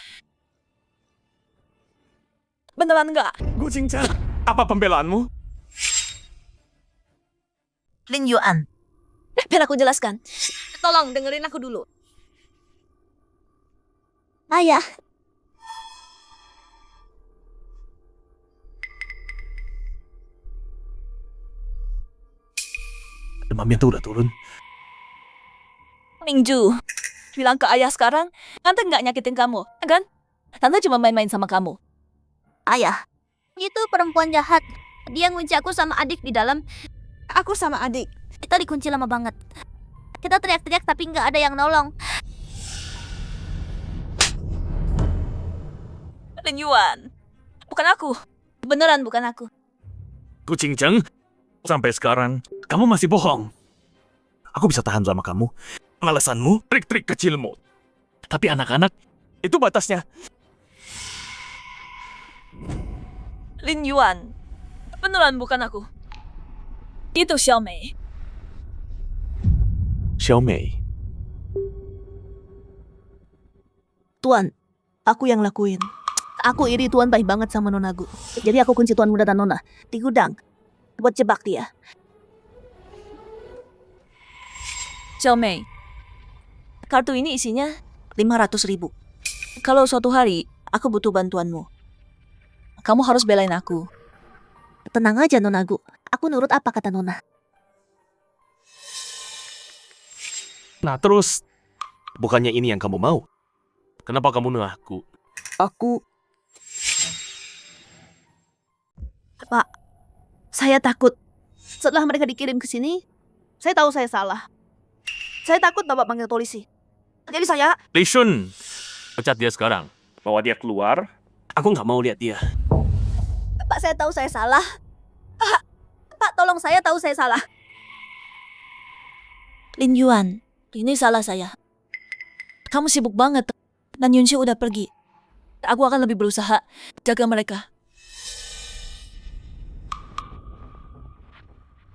Beneran enggak. Gu Cingceng, apa pembelaanmu? Lin Yuan, biar aku jelaskan. Tolong dengerin aku dulu. ayah. Demamnya tuh udah turun. Mingju, bilang ke ayah sekarang, Tante nggak nyakitin kamu, kan? Tante cuma main-main sama kamu. Ayah, itu perempuan jahat. Dia ngunci aku sama adik di dalam. Aku sama adik. Kita dikunci lama banget. Kita teriak-teriak tapi nggak ada yang nolong. Lin Yuan, bukan aku. Beneran bukan aku. Gu Cingceng, sampai sekarang kamu masih bohong. Aku bisa tahan sama kamu. Alasanmu, trik-trik kecilmu. Tapi anak-anak, itu batasnya. Lin Yuan, beneran bukan aku. Itu Xiaomei. Xiaomei, Tuan, aku yang lakuin. Aku iri Tuan baik banget sama Nonagu. Jadi aku kunci Tuan Muda dan Nona di gudang buat jebak dia. Xiaomei, kartu ini isinya 500.000. Kalau suatu hari aku butuh bantuanmu, kamu harus belain aku. Tenang aja Nonagu, aku nurut apa kata Nona. nah terus, bukannya ini yang kamu mau? Kenapa kamu ngaku? Aku... Pak, saya takut. Setelah mereka dikirim ke sini, saya tahu saya salah. Saya takut Bapak panggil polisi. Jadi saya... Li Shun, pecat dia sekarang. Bawa dia keluar. Aku nggak mau lihat dia. Pak, saya tahu saya salah. Pak, tolong saya tahu saya salah. Lin Yuan, ini salah saya. Kamu sibuk banget dan Yunshi udah pergi. Aku akan lebih berusaha jaga mereka.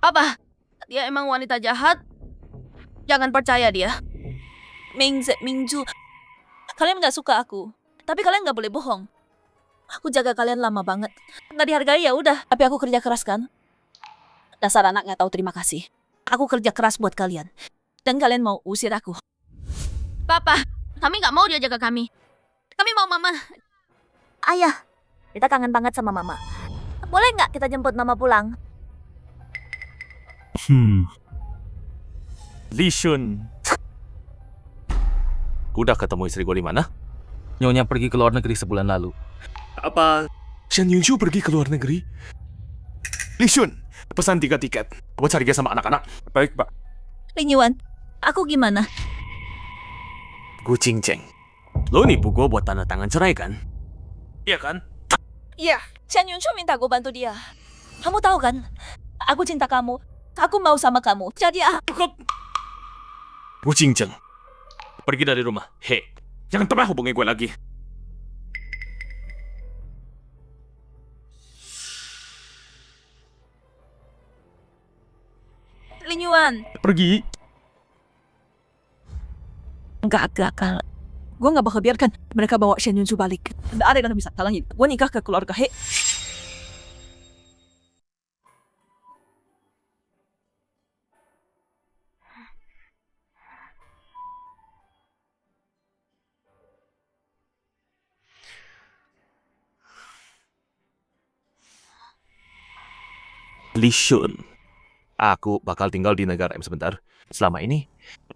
Apa? Dia emang wanita jahat? Jangan percaya dia. Mingju, kalian gak suka aku. Tapi kalian gak boleh bohong. Aku jaga kalian lama banget. Nggak dihargai ya udah. Tapi aku kerja keras kan. Dasar anak nggak tahu terima kasih. Aku kerja keras buat kalian. Dan kalian mau usir aku. Papa, kami nggak mau dia jaga kami. Kami mau mama. Ayah, kita kangen banget sama mama. Boleh nggak kita jemput mama pulang? Li Shun. Udah ketemu istri gue di mana? Nyonya pergi ke luar negeri sebulan lalu. Apa Shen Yunshu pergi ke luar negeri? Li Shun, pesan 3 tiket buat cari dia sama anak-anak. Baik, Pak. Lin Yuan, aku gimana? Gu Qingzheng. Lo nipu gue buat tanda tangan cerai kan? Iya kan? Iya, Shen Yunshu minta aku bantu dia. Kamu tahu kan? Aku cinta kamu. Aku mau sama kamu. Jadi Gu Qingzheng, pergi dari rumah. Hei, jangan pernah hubungi gue lagi. Lin Yuan. Pergi. Enggak akal. Gue gak bakal biarkan mereka bawa Shen Yunshu balik. Nggak ada yang bisa talangin. Gue nikah ke keluarga He. Li Shun. Aku bakal tinggal di negara M sebentar. Selama ini,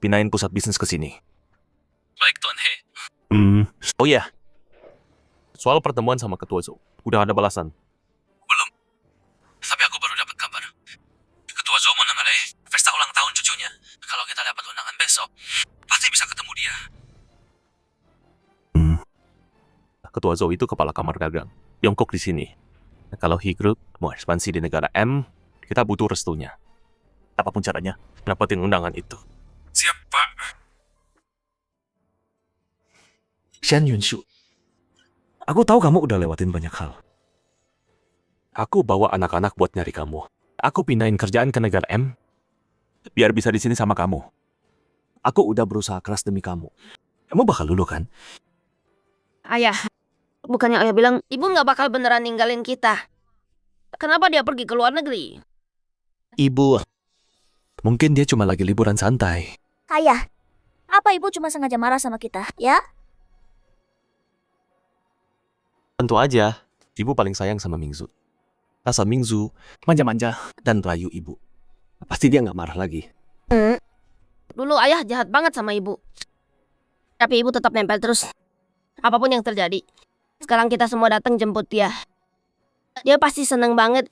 pindahin pusat bisnis ke sini. Baik, Tuan He. Oh iya. Soal pertemuan sama Ketua Zhou, udah ada balasan. Belum. Tapi aku baru dapat kabar. Ketua Zhou mau ngadain pesta ulang tahun cucunya. Kalau kita dapat undangan besok, pasti bisa ketemu dia. Ketua Zhou itu kepala kamar dagang. Yongkok di sini. Kalau He Group mau ekspansi di negara M, kita butuh restunya. Apapun caranya, dapetin undangan itu. Siap, Pak. Shen Yunshu, aku tahu kamu udah lewatin banyak hal. Aku bawa anak-anak buat nyari kamu. Aku pindahin kerjaan ke negara M, biar bisa di sini sama kamu. Aku udah berusaha keras demi kamu. Kamu bakal luluh kan? Ayah, bukannya ayah bilang ibu nggak bakal beneran ninggalin kita. Kenapa dia pergi ke luar negeri? Ibu, mungkin dia cuma lagi liburan santai. Ayah, apa ibu cuma sengaja marah sama kita, ya? Tentu aja, ibu paling sayang sama Mingzu. Rasa Mingzu manja-manja dan rayu ibu. Pasti dia nggak marah lagi. Dulu ayah jahat banget sama ibu. Tapi ibu tetap nempel terus. Apapun yang terjadi. Sekarang kita semua datang jemput dia. Dia pasti seneng banget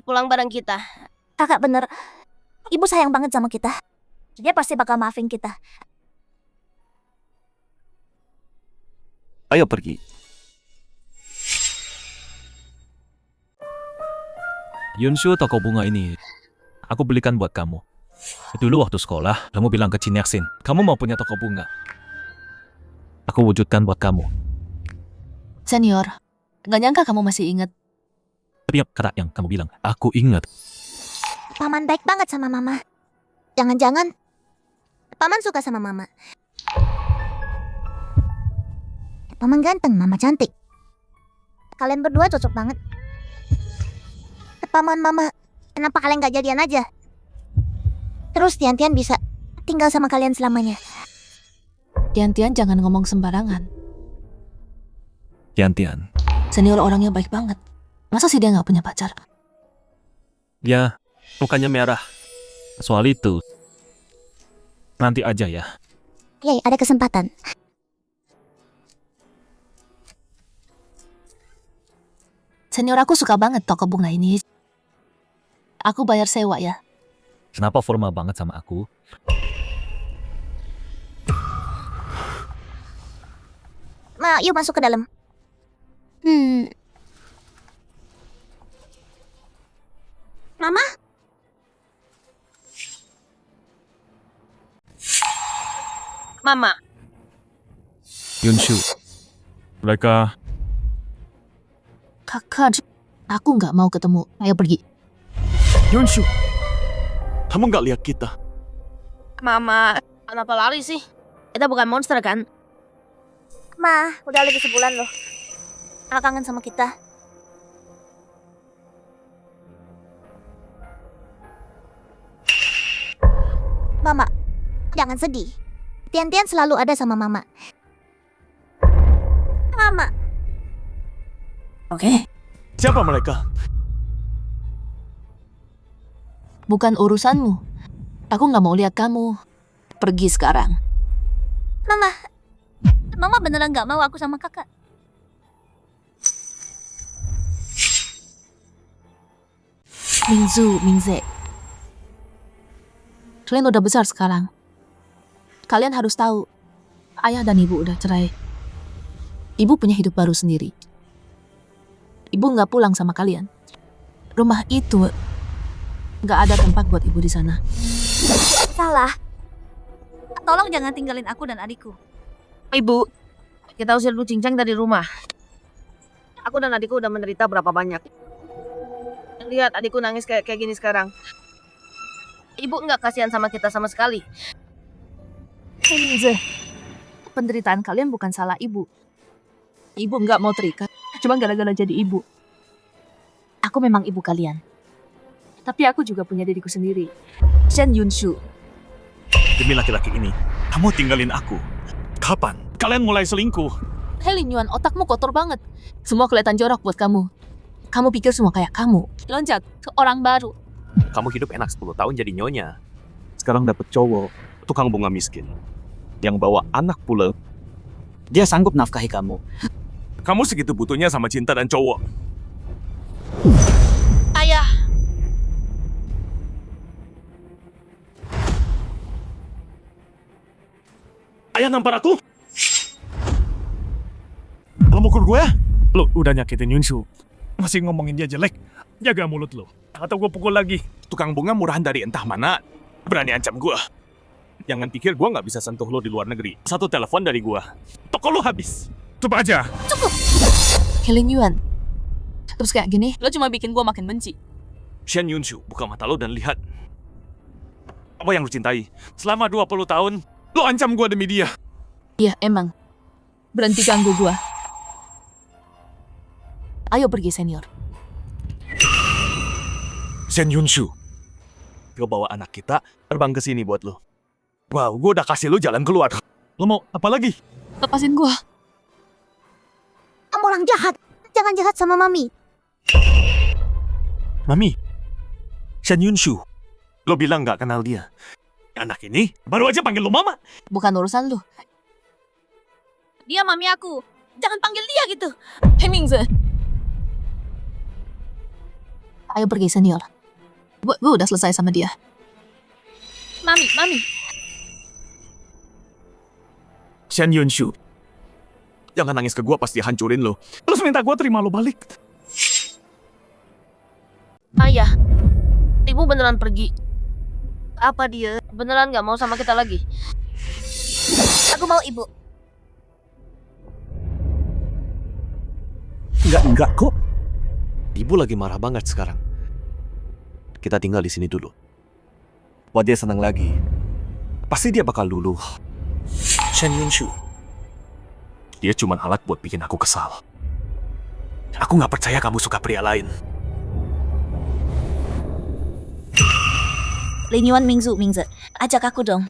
pulang bareng kita. Kakak bener. Ibu sayang banget sama kita. Dia pasti bakal maafin kita. Ayo pergi. Yunshu, toko bunga ini aku belikan buat kamu. Dulu waktu sekolah, kamu bilang ke Chin Yaxin, kamu mau punya toko bunga. Aku wujudkan buat kamu. Senior, gak nyangka kamu masih ingat. Setiap kata yang kamu bilang, aku ingat. Paman baik banget sama mama. Jangan-jangan Paman suka sama mama. Paman ganteng, mama cantik. Kalian berdua cocok banget. Paman, mama, kenapa kalian gak jadian aja? Terus Tian-Tian bisa tinggal sama kalian selamanya. Tian-Tian jangan ngomong sembarangan. Tian-Tian. Senior orangnya baik banget. Masa sih dia gak punya pacar? Ya, mukanya merah. Soal itu, nanti aja ya. Yay, ada kesempatan. Senior aku suka banget toko bunga ini. Aku bayar sewa ya. Kenapa formal banget sama aku? Yuk masuk ke dalam. Mama? Mama, Yunshu. Mereka Kakak, aku gak mau ketemu. Ayo pergi. Yunshu, kamu nggak lihat kita? Mama, kenapa lari sih? Kita bukan monster kan? Ma, udah lebih sebulan loh. Anak kangen sama kita. Mama, jangan sedih. Tian-Tian selalu ada sama Mama. Mama, Oke, Siapa mereka? bukan urusanmu. Aku nggak mau lihat kamu pergi sekarang. Mama beneran gak mau aku sama kakak. Mingzu, Mingze. Kalian udah besar sekarang. Kalian harus tahu, ayah dan ibu udah cerai. Ibu punya hidup baru sendiri. Ibu nggak pulang sama kalian. Rumah itu nggak ada tempat buat ibu di sana. Salah. Tolong jangan tinggalin aku dan adikku. Ibu, kita usir Lu Cincang dari rumah. Aku dan adikku udah menderita berapa banyak. Lihat adikku nangis kayak gini sekarang. Ibu nggak kasihan sama kita sama sekali. Hei Mingze, penderitaan kalian bukan salah ibu. Ibu nggak mau terikat, cuma gara-gara jadi ibu. Aku memang ibu kalian. Tapi aku juga punya diriku sendiri. Shen Yunshu. Demi laki-laki ini, kamu tinggalin aku. Kapan kalian mulai selingkuh? Hei Lin Yuan, otakmu kotor banget. Semua kelihatan jorok buat kamu. Kamu pikir semua kayak kamu. Loncat ke orang baru. Kamu hidup enak 10 tahun jadi nyonya. Sekarang dapet cowok, tukang bunga miskin. Yang bawa anak pula. Dia sanggup nafkahi kamu. Kamu segitu butuhnya sama cinta dan cowok. Ayah, Ayah nampar aku? Lo mukul gue? Lo udah nyakitin Yunshu. Masih ngomongin dia jelek. Jaga mulut lo. Atau gue pukul lagi. Tukang bunga murahan dari entah mana. Berani ancam gue. Jangan pikir gue nggak bisa sentuh lo di luar negeri. Satu telepon dari gue. Toko lo habis. Coba aja. Hei Lin Yuan. Terus kayak gini, lo cuma bikin gua makin benci. Shen Yunshu, buka mata lo dan lihat. Apa yang lo cintai? Selama 20 tahun, lo ancam gue demi dia. Iya, emang. Berhenti ganggu gua. Ayo pergi, senior. Shen Yunshu. Gue bawa anak kita terbang ke sini buat lo. Wow, gue udah kasih lo jalan keluar. Lo mau apa lagi? Lepasin gua. Kamu orang jahat. Jangan jahat sama Mami. Mami, Shen Yunshu. Lo bilang gak kenal dia. Anak ini baru aja panggil lo mama. Bukan urusan lu. Dia Mami aku. Jangan panggil dia gitu. Hei Mingze. Ayo pergi, senior. Gue udah selesai sama dia. Mami. Shen Yunshu. Jangan nangis ke gue pas dia hancurin lo. Terus minta gue terima lo balik. ayah. Ibu beneran pergi. Apa dia beneran gak mau sama kita lagi? Aku mau ibu. Enggak kok. Ibu lagi marah banget sekarang. Kita tinggal di sini dulu. Buat dia senang lagi. Pasti dia bakal luluh. Shen Yunshu. Dia cuma alat buat bikin aku kesal. Aku gak percaya kamu suka pria lain. Lin Yuan, Mingzu, ajak aku dong.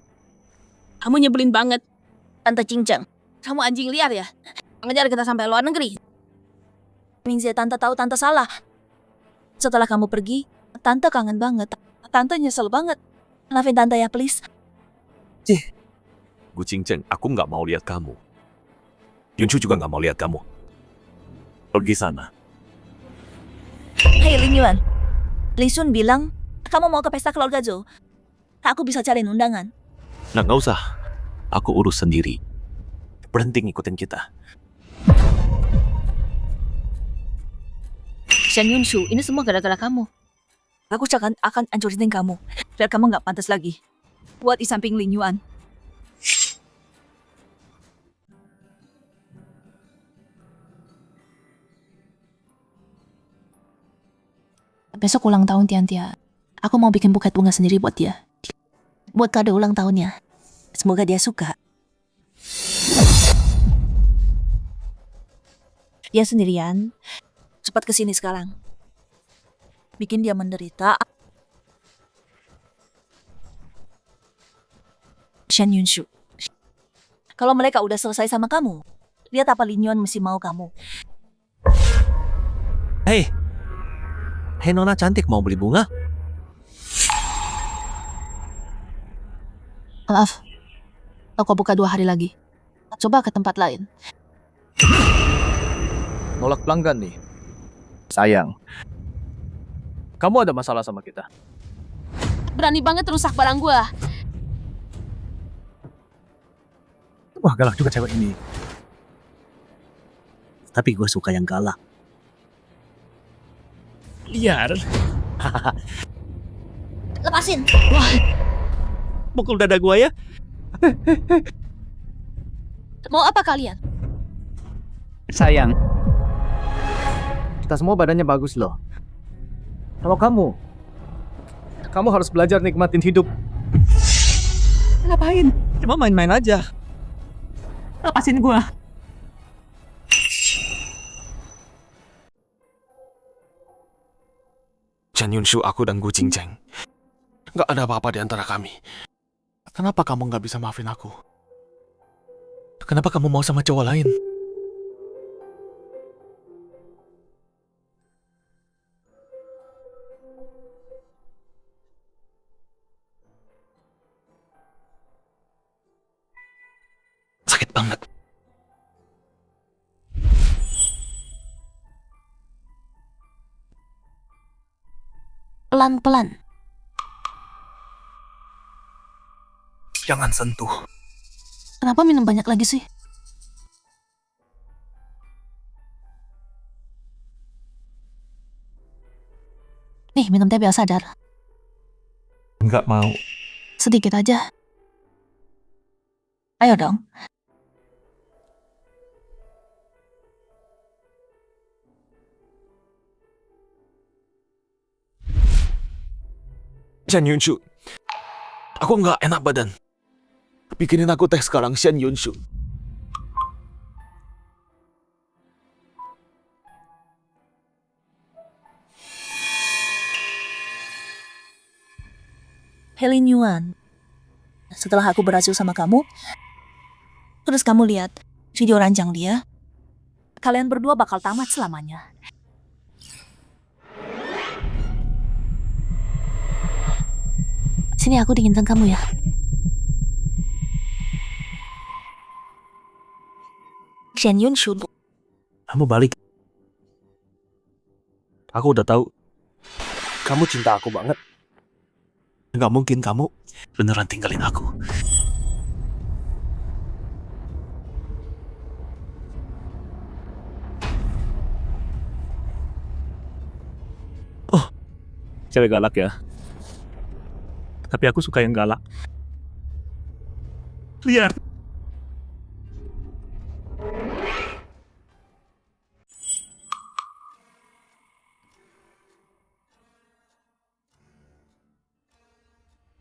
Kamu nyebelin banget. Tante Cincang. Kamu anjing liar ya? Ngejar kita sampai luar negeri. Mingze, tante tahu tante salah. Setelah kamu pergi, tante kangen banget. Tante nyesel banget. Maafin tante ya, please. Gu Qingzhen, aku nggak mau lihat kamu. Yunshu juga nggak mau lihat kamu. Pergi sana. Hei Lin Yuan, Li Sun bilang kamu mau ke pesta keluarga Zhou. Aku bisa cariin undangan. Nah, nggak usah. Aku urus sendiri. Berhenti ngikutin kita. Shen Yunshu, ini semua gara-gara kamu. Aku akan hancurin kamu. Biar kamu nggak pantas lagi. Buat di samping Lin Yuan. Besok ulang tahun Tian-Tian. Aku mau bikin buket bunga sendiri buat dia. Buat kado ulang tahunnya. Semoga dia suka. Dia sendirian. Cepat kesini sekarang. Bikin dia menderita. Shen Yunshu. Kalau mereka udah selesai sama kamu, lihat apa Lin Yuan masih mau kamu. Hei, Nona cantik mau beli bunga? Maaf, toko buka 2 hari lagi. Coba ke tempat lain. Nolak pelanggan nih. Sayang. Kamu ada masalah sama kita? Berani banget rusak barang gua. Wah, galak juga cewek ini. Tapi gue suka yang galak. Liar. Lepasin. Pukul dada gue ya. Mau apa kalian? Sayang, kita semua badannya bagus loh. Kalau kamu harus belajar nikmatin hidup. Ngapain? Cuma main-main aja. Lepasin gua. Chen Yunshu, aku dan Gu Jingzheng. Gak ada apa-apa di antara kami. Kenapa kamu gak bisa maafin aku? Kenapa kamu mau sama cowok lain? Sakit banget. Pelan-pelan. Jangan sentuh. Kenapa minum banyak lagi sih? Nih, minum teh biar sadar. Enggak mau. Sedikit aja. Ayo dong. Chen Yunshu, aku nggak enak badan. Bikinin aku teh sekarang, Chen Yunshu. Helin Yuan. Setelah aku berhasil sama kamu, terus kamu lihat video ranjang dia, kalian berdua bakal tamat selamanya. Sini aku dinginkan kamu ya. Shen Yunshu. Kamu balik. Aku udah tahu. Kamu cinta aku banget. Gak mungkin kamu beneran tinggalin aku. Oh, cewek galak ya. Tapi aku suka yang galak. Liar.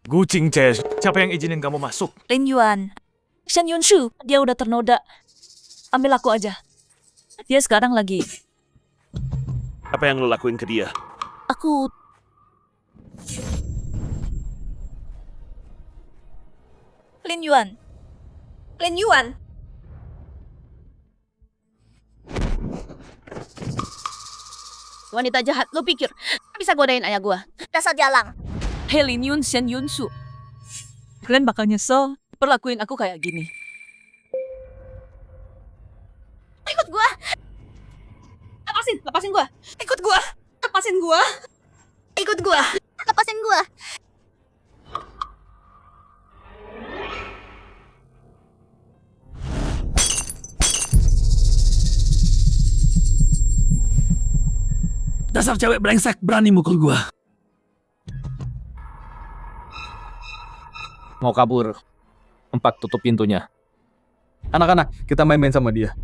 Gu Jingzheng, siapa yang izinin kamu masuk? Lin Yuan. Shen Yunshu, dia udah ternoda. Ambil aku aja. Dia sekarang lagi. Apa yang lo lakuin ke dia? Aku... Lin Yuan. Lin Yuan. Wanita jahat, lo pikir bisa godain ayah gua? Dasar jalang. Hey Lin Yun, Shen Yunsu. Kalian bakal nyesel perlakuin aku kayak gini. Ikut gua. Lepasin gua. Ikut gua. Lepasin gua. Ikut gua. Lepasin gua. Dasar cewek brengsek, berani mukul gua. Mau kabur. 4, tutup pintunya. Anak-anak, kita main-main sama dia.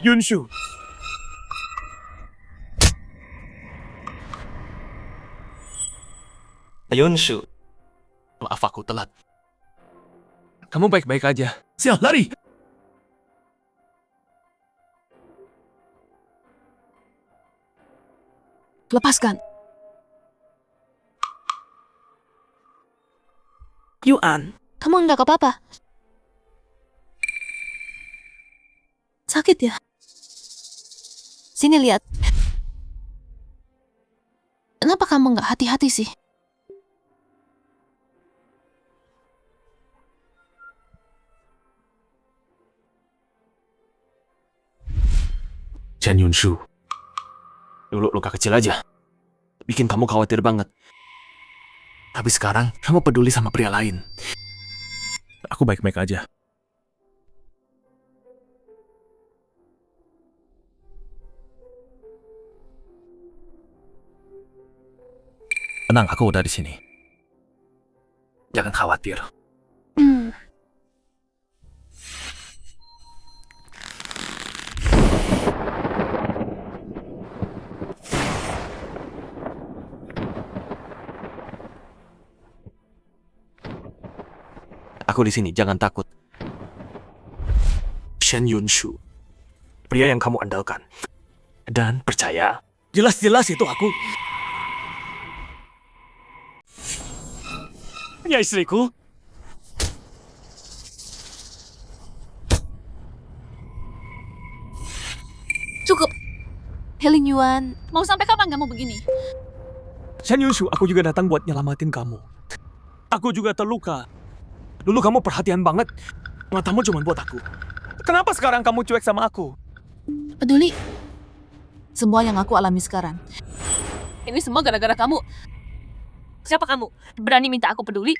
Yunshu. Yunshu. Maaf aku telat. Kamu baik-baik aja. Sial, lari! Lepaskan. Yuan, Kamu enggak apa-apa. Sakit ya? Sini lihat. Kenapa kamu enggak hati-hati sih? Chen Yunshu. Dulu luka kecil aja. Bikin kamu khawatir banget. Tapi sekarang kamu peduli sama pria lain. Aku baik-baik aja. Tenang, aku udah di sini. Jangan khawatir. Aku di sini, jangan takut. Shen Yunshu. Pria yang kamu andalkan. Dan percaya. Jelas-jelas itu aku. Ya istriku. Cukup. Helen Yuan, mau sampai kapan kamu begini? Shen Yunshu, aku juga datang buat nyelamatin kamu. Aku juga terluka. Dulu kamu perhatian banget. Matamu cuma buat aku. Kenapa sekarang kamu cuek sama aku? Peduli. Semua yang aku alami sekarang. Ini semua gara-gara kamu. Siapa kamu? Berani minta aku peduli?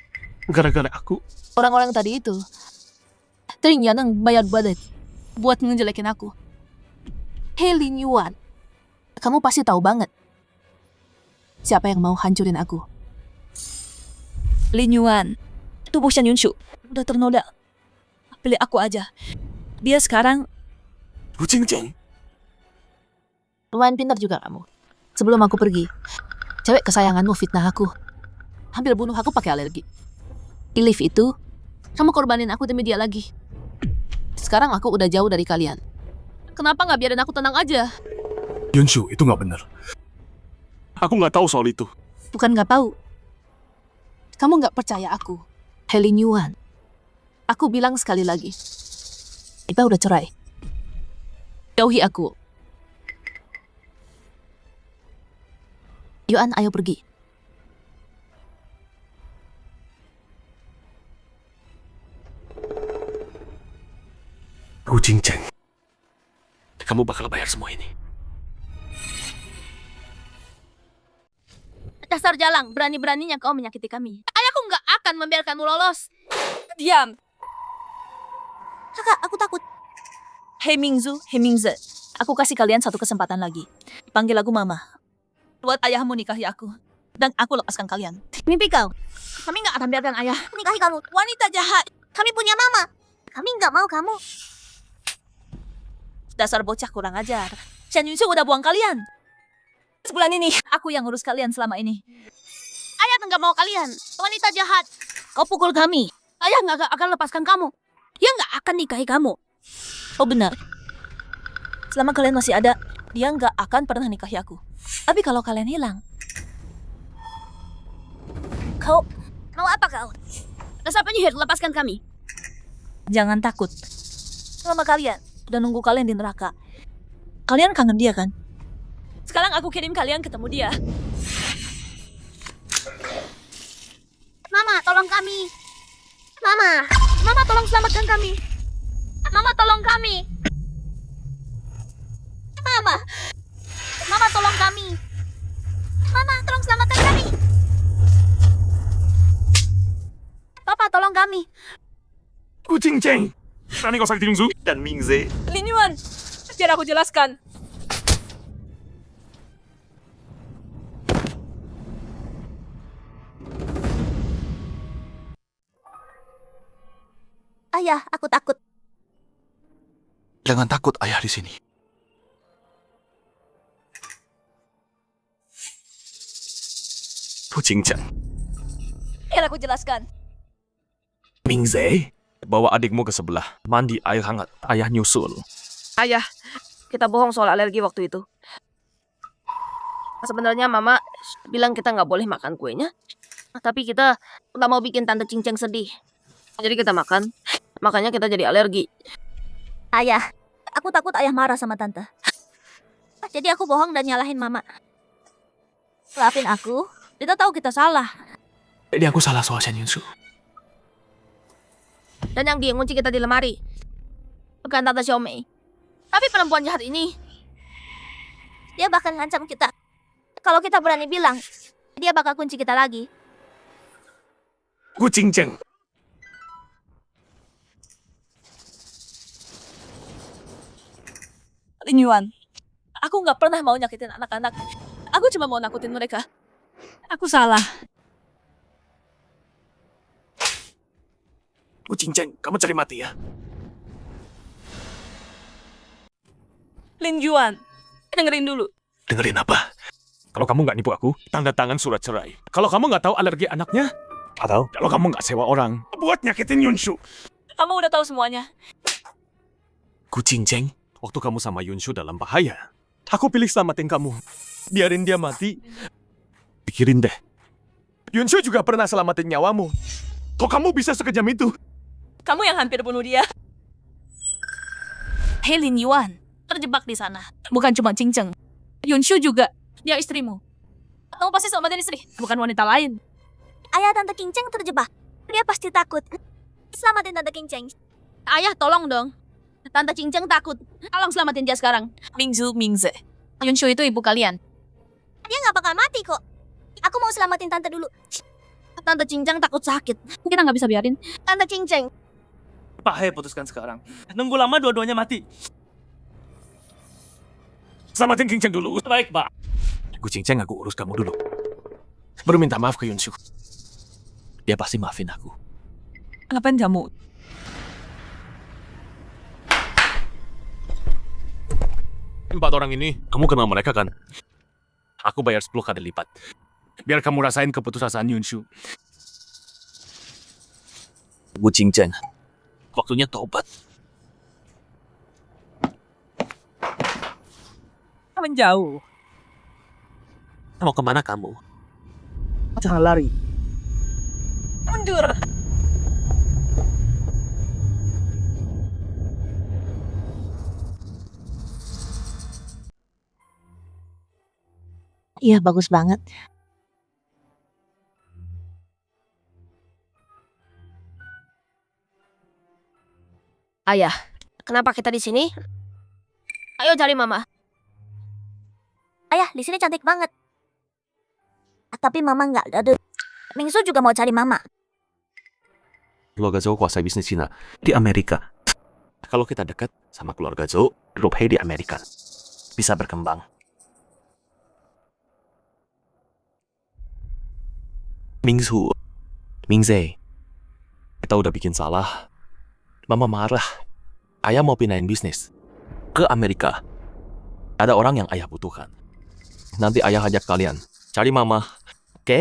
Gara-gara aku. Orang-orang tadi itu. Ternyata bayar badet buat ngejelekin aku. Helen Yuan, kamu pasti tahu banget siapa yang mau hancurin aku. Lin Yuan, tubuh Shen Yunshu udah ternoda. Pilih aku aja. Dia sekarang Cing. Lumayan pintar juga kamu. Sebelum aku pergi, cewek kesayanganmu fitnah aku. Hampir bunuh aku pakai alergi. Di lift itu, kamu korbanin aku demi dia lagi. Sekarang aku udah jauh dari kalian. Kenapa nggak biarin aku tenang aja? Yunshu, itu nggak benar. Aku nggak tahu soal itu. Bukan nggak tahu. Kamu nggak percaya aku. Helen Yuan. Aku bilang sekali lagi. Ipa udah cerai. Jauhi aku. Yuan, ayo pergi. Hu Jingcheng. Kamu bakal bayar semua ini. Dasar jalang, berani-beraninya kau menyakiti kami. Ayahku nggak akan membiarkanmu lolos. diam. Kakak, aku takut. Hei Mingzu, Hei Mingze. Aku kasih kalian satu kesempatan lagi. Panggil aku Mama. Buat ayahmu nikahi aku. Dan aku lepaskan kalian. Mimpi kau. Kami nggak akan biarkan ayah menikahi kamu. Wanita jahat. Kami punya mama. Kami nggak mau kamu. Dasar bocah kurang ajar. Shen Yunshu udah buang kalian. Sebulan ini, aku yang ngurus kalian selama ini. Ayah nggak mau kalian. Wanita jahat. Kau pukul kami. Ayah nggak akan lepaskan kamu. Dia nggak akan nikahi kamu. Oh benar. Selama kalian masih ada, dia nggak akan pernah nikahi aku. Tapi kalau kalian hilang, Kau mau apa kau? Dasar penyihir, lepaskan kami. jangan takut. Selama kalian udah nunggu kalian di neraka, kalian kangen dia kan? Sekarang aku kirim kalian ketemu dia. Mama, tolong kami. Mama tolong selamatkan kami. Mama tolong kami. Mama tolong kami. Mama tolong selamatkan kami. Papa tolong kami. Hu Jingcheng. Berani kau sakiti Yungsu? Dan Mingze. Lin Yuan, biar aku jelaskan. Ayah, aku takut. Jangan takut, ayah di sini. Gu Qingzhen, Biar aku jelaskan. Mingze, bawa adikmu ke sebelah. Mandi air hangat. Ayah nyusul. Ayah, kita bohong soal alergi waktu itu. Sebenarnya Mama bilang kita nggak boleh makan kuenya, tapi kita nggak mau bikin Tante Cinceng sedih. Jadi kita makan, makanya kita jadi alergi. Ayah, aku takut ayah marah sama tante. Jadi aku bohong dan nyalahin mama. Maafin aku, kita tahu kita salah. Jadi aku salah soal Shen Yunsu. Dan yang dia ngunci kita di lemari, bukan Tante Xiaomei, tapi perempuan jahat ini. Dia bakal ngancam kita. Kalau kita berani bilang, dia bakal kunci kita lagi. Gu Qingzhen, Lin Yuan, aku nggak pernah mau nyakitin anak-anak. Aku cuma mau nakutin mereka. Aku salah. Gu Qingzhen, kamu cari mati ya. Lin Yuan, dengerin dulu. Dengerin apa? Kalau kamu nggak nipu aku, tanda tangan surat cerai. Kalau kamu nggak tahu alergi anaknya, atau kalau kamu nggak sewa orang buat nyakitin Yunshu. Kamu udah tahu semuanya. Gu Qingzhen, waktu kamu sama Yunshu dalam bahaya, aku pilih selamatin kamu. Biarin dia mati. Pikirin deh. Yunshu juga pernah selamatin nyawamu. Kok kamu bisa sekejam itu? Kamu yang hampir bunuh dia. Hei Lin Yuan, terjebak di sana. Bukan cuma Qingzhen. Yunshu juga. Dia istrimu. Kamu pasti selamatin istri, bukan wanita lain. Ayah Tante Qingzhen terjebak. Dia pasti takut. Selamatin Tante Qingzhen. Ayah, tolong dong. Tante Cincang takut. Tolong selamatin dia sekarang. Mingzu, Mingze. Yunshu itu ibu kalian. Dia nggak bakal mati kok. Aku mau selamatin Tante dulu. Tante Cincang takut sakit. Kita nggak bisa biarin. Tante Cincang, Pak Hai putuskan sekarang. Nunggu lama dua-duanya mati. Selamatin Qingzhen dulu. Baik, Pak. Gu Qingzhen, aku urus kamu dulu. Baru minta maaf ke Yunshu. Dia pasti maafin aku. Ngapain kamu? Empat orang ini, kamu kenal mereka kan? Aku bayar 10 kali lipat. Biar kamu rasain keputusasaan Yunshu. Gu Qingzhen, waktunya tobat. Menjauh. Mau kemana kamu? Jangan lari. Mundur. Iya, bagus banget. ayah, kenapa kita di sini? Ayo cari Mama. Ayah, di sini cantik banget. Tapi mama nggak ada. Mingsu juga mau cari mama. Keluarga Zhou kuasai bisnis Cina di Amerika. Kalau kita dekat sama keluarga Zhou, Rupai di Amerika bisa berkembang. Mingsu, Mingze, kita udah bikin salah. Mama marah. Ayah mau pindahin bisnis ke Amerika. Ada orang yang ayah butuhkan. Nanti ayah ajak kalian cari mama, oke?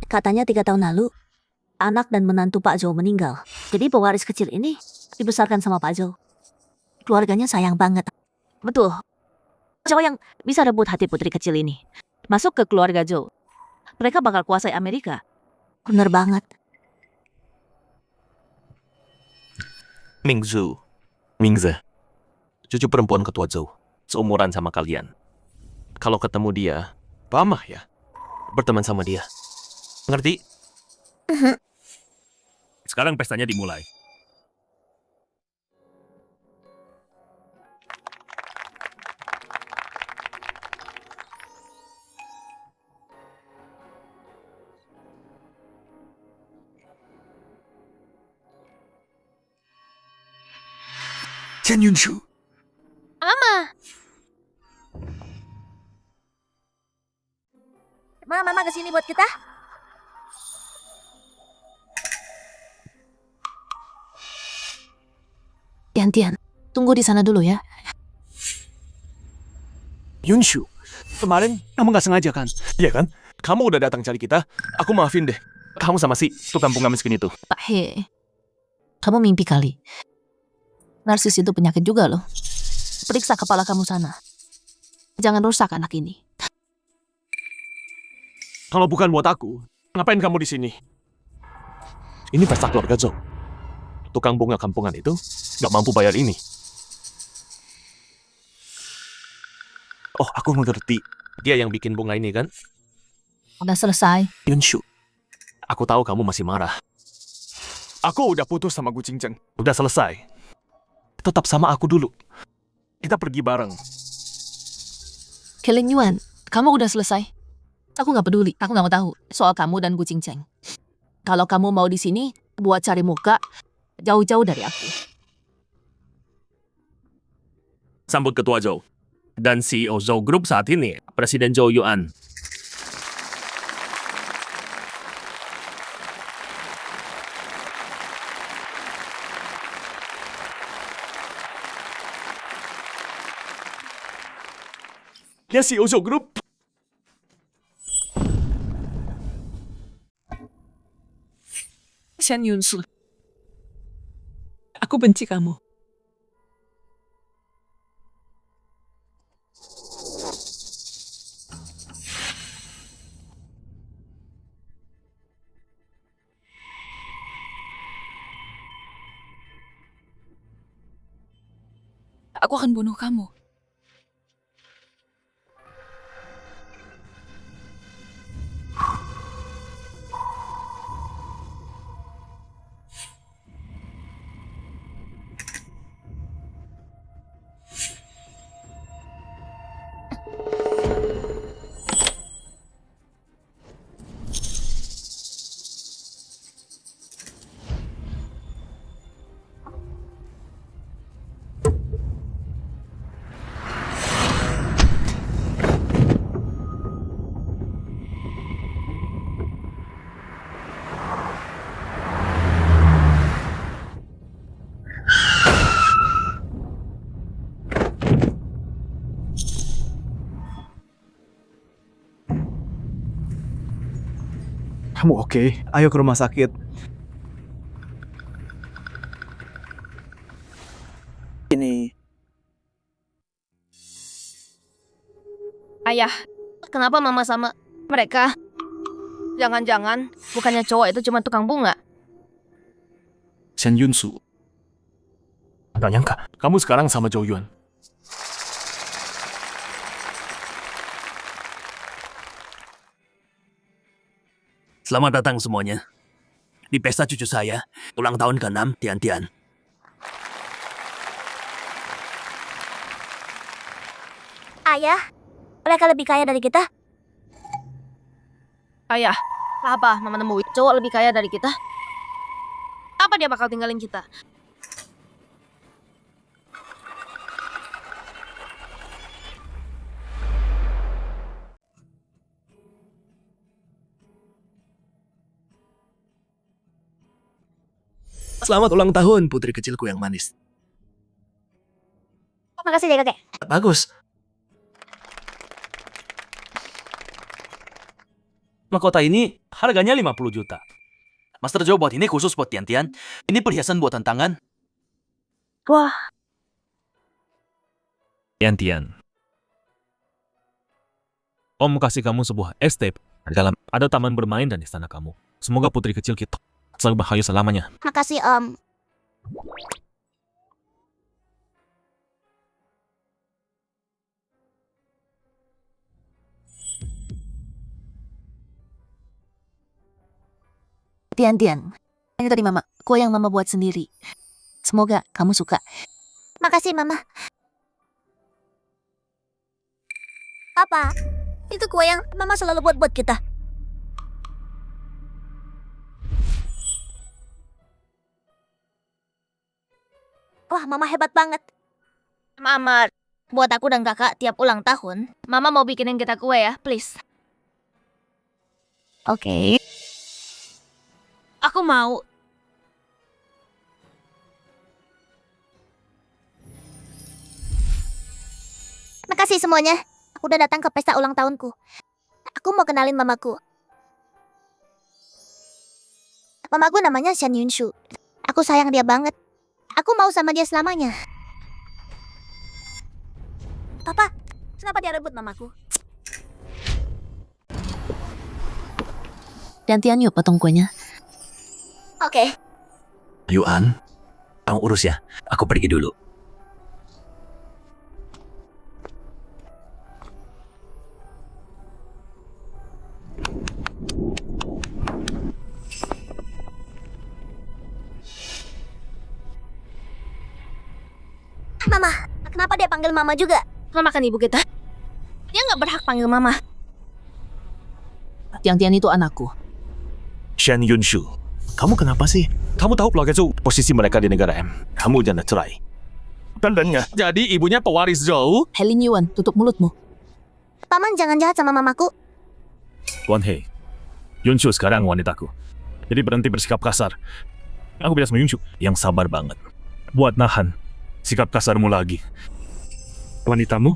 Katanya 3 tahun lalu, anak dan menantu Pak Zhou meninggal. Jadi pewaris kecil ini dibesarkan sama Pak Zhou. Keluarganya sayang banget. Betul. Zhou yang bisa rebut hati putri kecil ini. Masuk ke keluarga Zhou. Mereka bakal kuasai Amerika. Bener banget. Mingzu, Mingze, cucu perempuan ketua Zhou, seumuran sama kalian. Kalau ketemu dia, pamah ya, berteman sama dia. Ngerti? Sekarang pestanya dimulai. Chen Yunshu. Mama kesini buat kita. Tian, tunggu di sana dulu ya. Yunshu, kemarin kamu nggak sengaja kan? Iya kan? Kamu udah datang cari kita, aku maafin deh. Kamu sama si tukang bunga miskin itu. Pak He, kamu mimpi kali. Narsis itu penyakit juga loh. Periksa kepala kamu sana. Jangan rusak anak ini. Kalau bukan buat aku, ngapain kamu di sini? Ini pesta keluarga Zhou. Tukang bunga kampungan itu nggak mampu bayar ini. Oh, aku mengerti. Dia yang bikin bunga ini kan? Udah selesai. Yunshu, aku tahu kamu masih marah. Aku udah putus sama Gu Qingzheng. Udah selesai. Tetap sama aku dulu. Kita pergi bareng. Kelin Yuan, kamu udah selesai. Aku nggak peduli. Aku nggak mau tahu soal kamu dan Gu Qingzheng. Kalau kamu mau di sini buat cari muka, jauh-jauh dari aku. Sambut Ketua Zhou dan CEO Zhou Group saat ini, Presiden Zhou Yuan. Dia CEO Zhou Group. Shen Yunsu. Aku benci kamu. Aku akan bunuh kamu. Kamu oke? Ayo ke rumah sakit. Ini Ayah, kenapa mama sama mereka? Jangan-jangan bukannya cowok itu cuma tukang bunga? Shen Yunsu. Gak nyangka, kamu sekarang sama Zhou Yuan. Selamat datang semuanya. Di pesta cucu saya, ulang tahun ke-6 Tian-Tian. Ayah, mereka lebih kaya dari kita. Ayah, apa mama nemuin cowok lebih kaya dari kita? Apa dia bakal tinggalin kita? Selamat ulang tahun, putri kecilku yang manis. Makasih deh kakek. Bagus. Mahkota ini harganya 50 juta. Master Joe buat ini khusus buat Tian-Tian. Ini perhiasan buatan tangan. Wah, Tian-Tian. Om kasih kamu sebuah estate. Di dalam ada taman bermain dan istana kamu. Semoga putri kecil kita selalu bahagia selamanya. Makasih Om. Tian-Tian, ini dari Mama. Kue yang Mama buat sendiri. Semoga kamu suka. Makasih Mama. Papa, itu kue yang Mama selalu buat kita. Wah, Mama hebat banget. Mama, buat aku dan kakak tiap ulang tahun, mama mau bikinin kita kue ya, please. Oke. Aku mau. Makasih semuanya. udah datang ke pesta ulang tahunku. Aku mau kenalin mamaku. Mamaku namanya Shen Yunshu. Aku sayang dia banget. Aku mau sama dia selamanya. Papa, kenapa dia rebut mamaku? Gantian yuk potong kuenya. Oke. Yuan, kamu urus ya. Aku pergi dulu. Mama, kenapa dia panggil mama juga? Sama kan ibu kita? Dia nggak berhak panggil mama. Tian-Tian itu anakku. Shen Yunshu, kamu kenapa sih? Kamu tahu keluarga Zhou posisi mereka di negara M. Kamu janda cerai. Tandanya, jadi ibunya pewaris Zhou. Helin Yuan, tutup mulutmu. Paman jangan jahat sama mamaku. Wan Hei, Yunshu sekarang wanitaku. Jadi berhenti bersikap kasar. Aku bilang sama Yunshu, yang sabar banget. Buat nahan sikap kasarmu lagi. Wanitamu?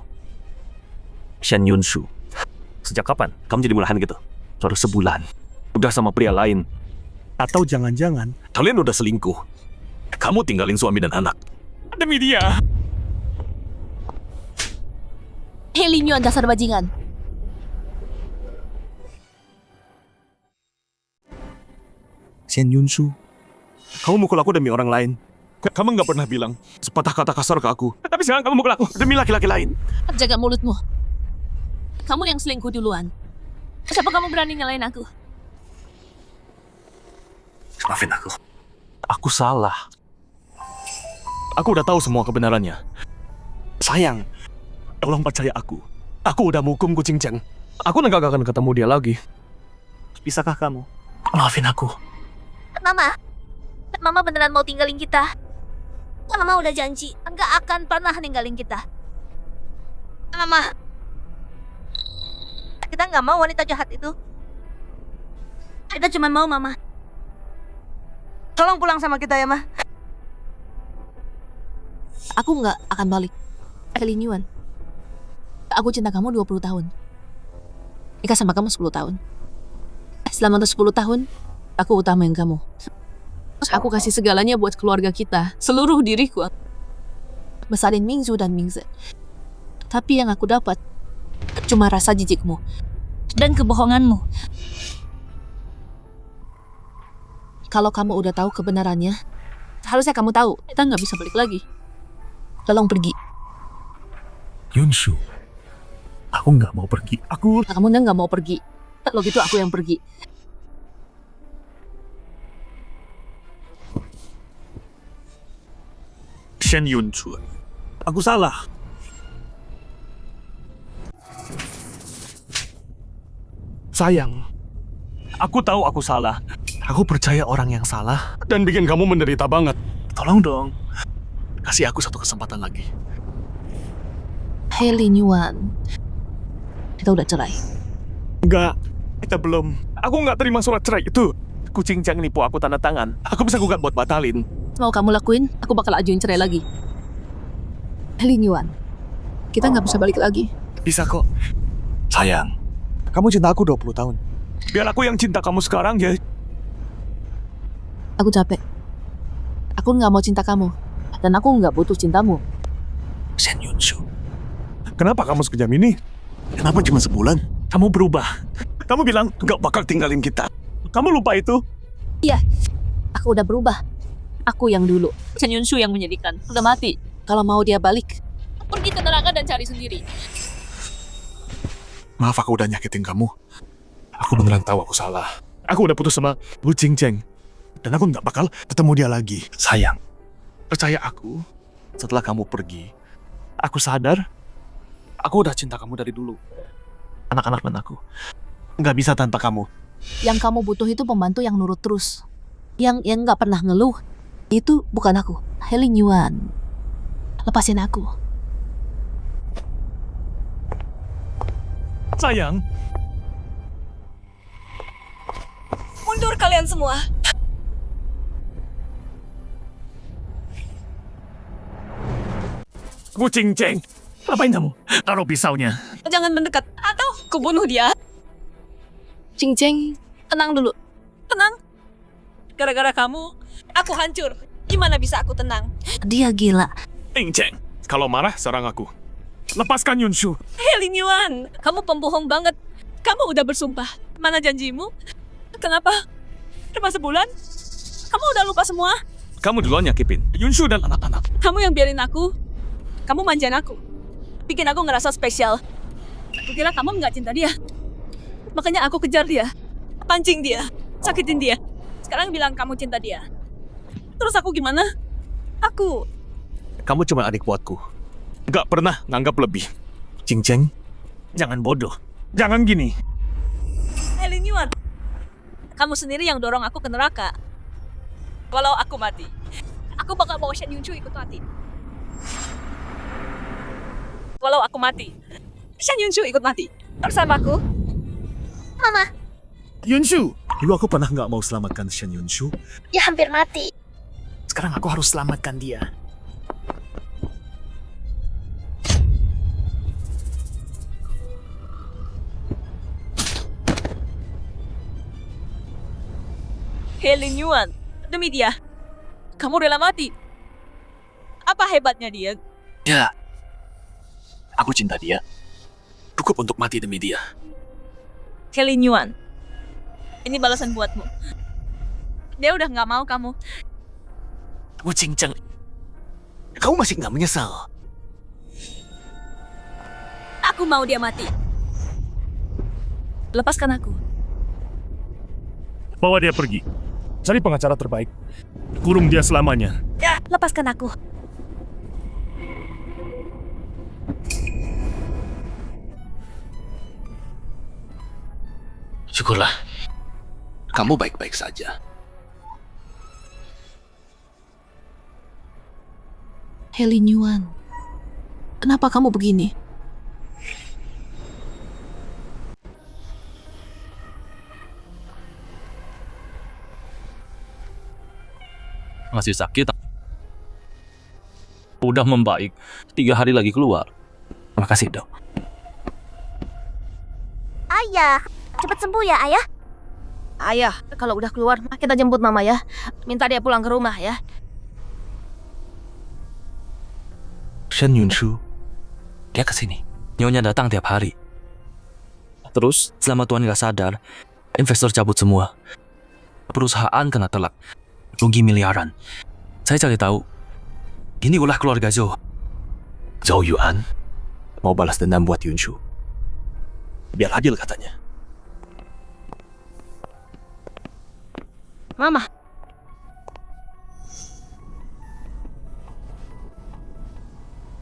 Shen Yunshu, Sejak kapan? kamu jadi murahan gitu? Baru sebulan. Udah sama pria lain. Atau jangan-jangan kalian udah selingkuh. Kamu tinggalin suami dan anak. Demi dia. Helin Yuan dasar bajingan. Shen Yunshu, kamu mukul aku demi orang lain. Kamu nggak pernah bilang sepatah kata kasar ke aku. Tapi sekarang kamu mukul aku demi laki-laki lain. Jaga mulutmu. Kamu yang selingkuh duluan. Siapa kamu berani nyalain aku? Maafin aku. Aku salah. Aku udah tahu semua kebenarannya. Sayang, tolong percaya aku. Aku udah menghukum kucing Cheng. Aku nggak akan ketemu dia lagi. Bisakah kamu maafin aku? Mama beneran mau tinggalin kita. Mama udah janji nggak akan pernah ninggalin kita. Mama, kita nggak mau wanita jahat itu. Kita cuma mau Mama. Tolong pulang sama kita ya, Ma. Aku nggak akan balik. Helin Yuan. Aku cinta kamu 20 tahun. Nikah sama kamu 10 tahun. Selama 10 tahun, aku utamain kamu. Aku kasih segalanya buat keluarga kita, seluruh diriku. Besarin Mingzu dan Mingze. Tapi yang aku dapat cuma rasa jijikmu Dan kebohonganmu. Kalau kamu udah tahu kebenarannya, harusnya kamu tahu kita nggak bisa balik lagi. Tolong pergi. Yunshu, aku nggak mau pergi. Kamu nggak mau pergi. Kalau gitu aku yang pergi. Shen Yunshu, aku salah. Sayang, aku tahu aku salah. Aku percaya orang yang salah dan bikin kamu menderita banget. Tolong dong, kasih aku satu kesempatan lagi. Helin Yuan, kita udah cerai. Enggak, kita belum. Aku nggak terima surat cerai itu. Kucing Cheng nipu aku tanda tangan. Aku bisa gugat buat batalin. Mau kamu lakuin, aku bakal ajuin cerai lagi. Helin Yuan, kita nggak bisa balik lagi. Bisa kok. Sayang, kamu cinta aku 20 tahun. Biar aku yang cinta kamu sekarang ya. Aku capek. Aku nggak mau cinta kamu. Dan aku nggak butuh cintamu. Shen Yunshu, kenapa kamu sekejam ini? Kenapa cuma sebulan? Kamu berubah. Kamu bilang nggak bakal tinggalin kita. Kamu lupa itu? Iya, aku udah berubah. Aku yang dulu. Shen Yunshu yang menyedihkan. Udah mati. Kalau mau dia balik, pergi ke neraka dan cari sendiri. Maaf aku udah nyakitin kamu. Aku beneran tahu aku salah. Aku udah putus sama Bu Ching Cheng. Dan aku nggak bakal ketemu dia lagi. Sayang, percaya aku. Setelah kamu pergi, aku sadar aku udah cinta kamu dari dulu. Anak-anak dan aku nggak bisa tanpa kamu. Yang kamu butuh itu pembantu yang nurut terus. Yang nggak pernah ngeluh. Itu bukan aku. Helin Yuan. Lepasin aku. Sayang, Mundur kalian semua. Bu Ching Cheng, Ngapain kamu? Taruh pisaunya. Jangan mendekat, atau kubunuh dia. Cinceng, Tenang dulu. Tenang. Gara-gara kamu, aku hancur. Gimana bisa aku tenang? Dia gila. Cinceng, kalau marah serang aku. Lepaskan Yunshu. Hei Lin Yuan, kamu pembohong banget. Kamu udah bersumpah. Mana janjimu? Kenapa? Cuma sebulan? Kamu udah lupa semua? Kamu duluan nyakitin Yunshu dan anak-anak. Kamu yang biarin aku. Kamu manjain aku. Bikin aku ngerasa spesial. Aku kira kamu nggak cinta dia. Makanya aku kejar dia. Pancing dia. Sakitin dia. Sekarang bilang kamu cinta dia. Terus aku gimana? Aku Kamu cuma adik buatku. Nggak pernah nganggap lebih. Cinceng, jangan bodoh. Jangan gini. Lin Yuan, kamu sendiri yang dorong aku ke neraka. Walau aku mati, aku bakal bawa Shen Yunshu ikut mati. Walau aku mati, Shen Yunshu ikut mati bersamaku. Mama, Yunshu! Dulu aku pernah nggak mau selamatkan Shen Yunshu. dia hampir mati. Sekarang aku harus selamatkan dia. Hei Lin Yuan, demi dia, kamu rela mati. Apa hebatnya dia? Ya, aku cinta dia. Cukup untuk mati demi dia. Hei Lin Yuan, ini balasan buatmu. Dia udah nggak mau kamu. Wu Cinceng, kamu masih nggak menyesal? Aku mau dia mati. Lepaskan aku. Bawa dia pergi. Cari pengacara terbaik. Kurung dia selamanya. Ya, lepaskan aku. Syukurlah, kamu baik-baik saja. Lin Yuan, kenapa kamu begini? Masih sakit? Udah membaik. 3 hari lagi keluar. Makasih, Dok. Ayah, cepat sembuh ya, Ayah. Ayah, kalau udah keluar, kita jemput mama ya. Minta dia pulang ke rumah ya. Shen Yunshu, dia kesini. Nyonya datang tiap hari. Terus, selama Tuan gak sadar, investor cabut semua. Perusahaan kena telak. Rugi miliaran. Saya cari tahu. Ini ulah keluarga Zhou. Zhou Yuan mau balas dendam buat Yunshu. Biar adil katanya. Mama,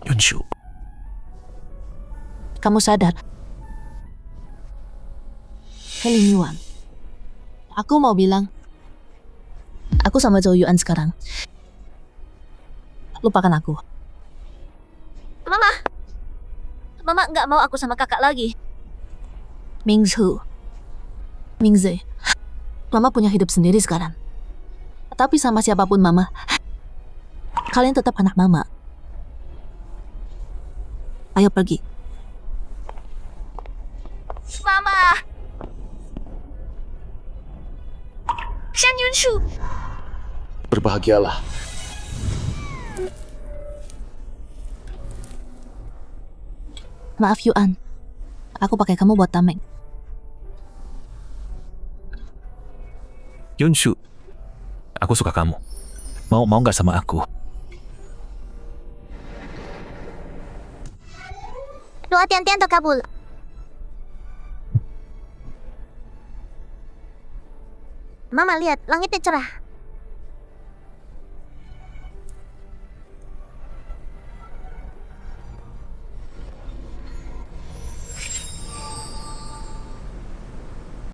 Yunshu, Kamu sadar? Lin Yuan, aku mau bilang, aku sama Zhou Yuan sekarang. Lupakan aku. Mama nggak mau aku sama kakak lagi. Mingzhu, Mingze, Mama punya hidup sendiri sekarang. Tapi sama siapapun Mama, kalian tetap anak Mama. Ayo pergi. Mama. Shen Yunshu. berbahagialah. Maaf Yuan, aku pakai kamu buat tameng. Yunshu, aku suka kamu. Mau nggak sama aku? Doa Tian-Tian terkabul. Mama lihat, langitnya cerah.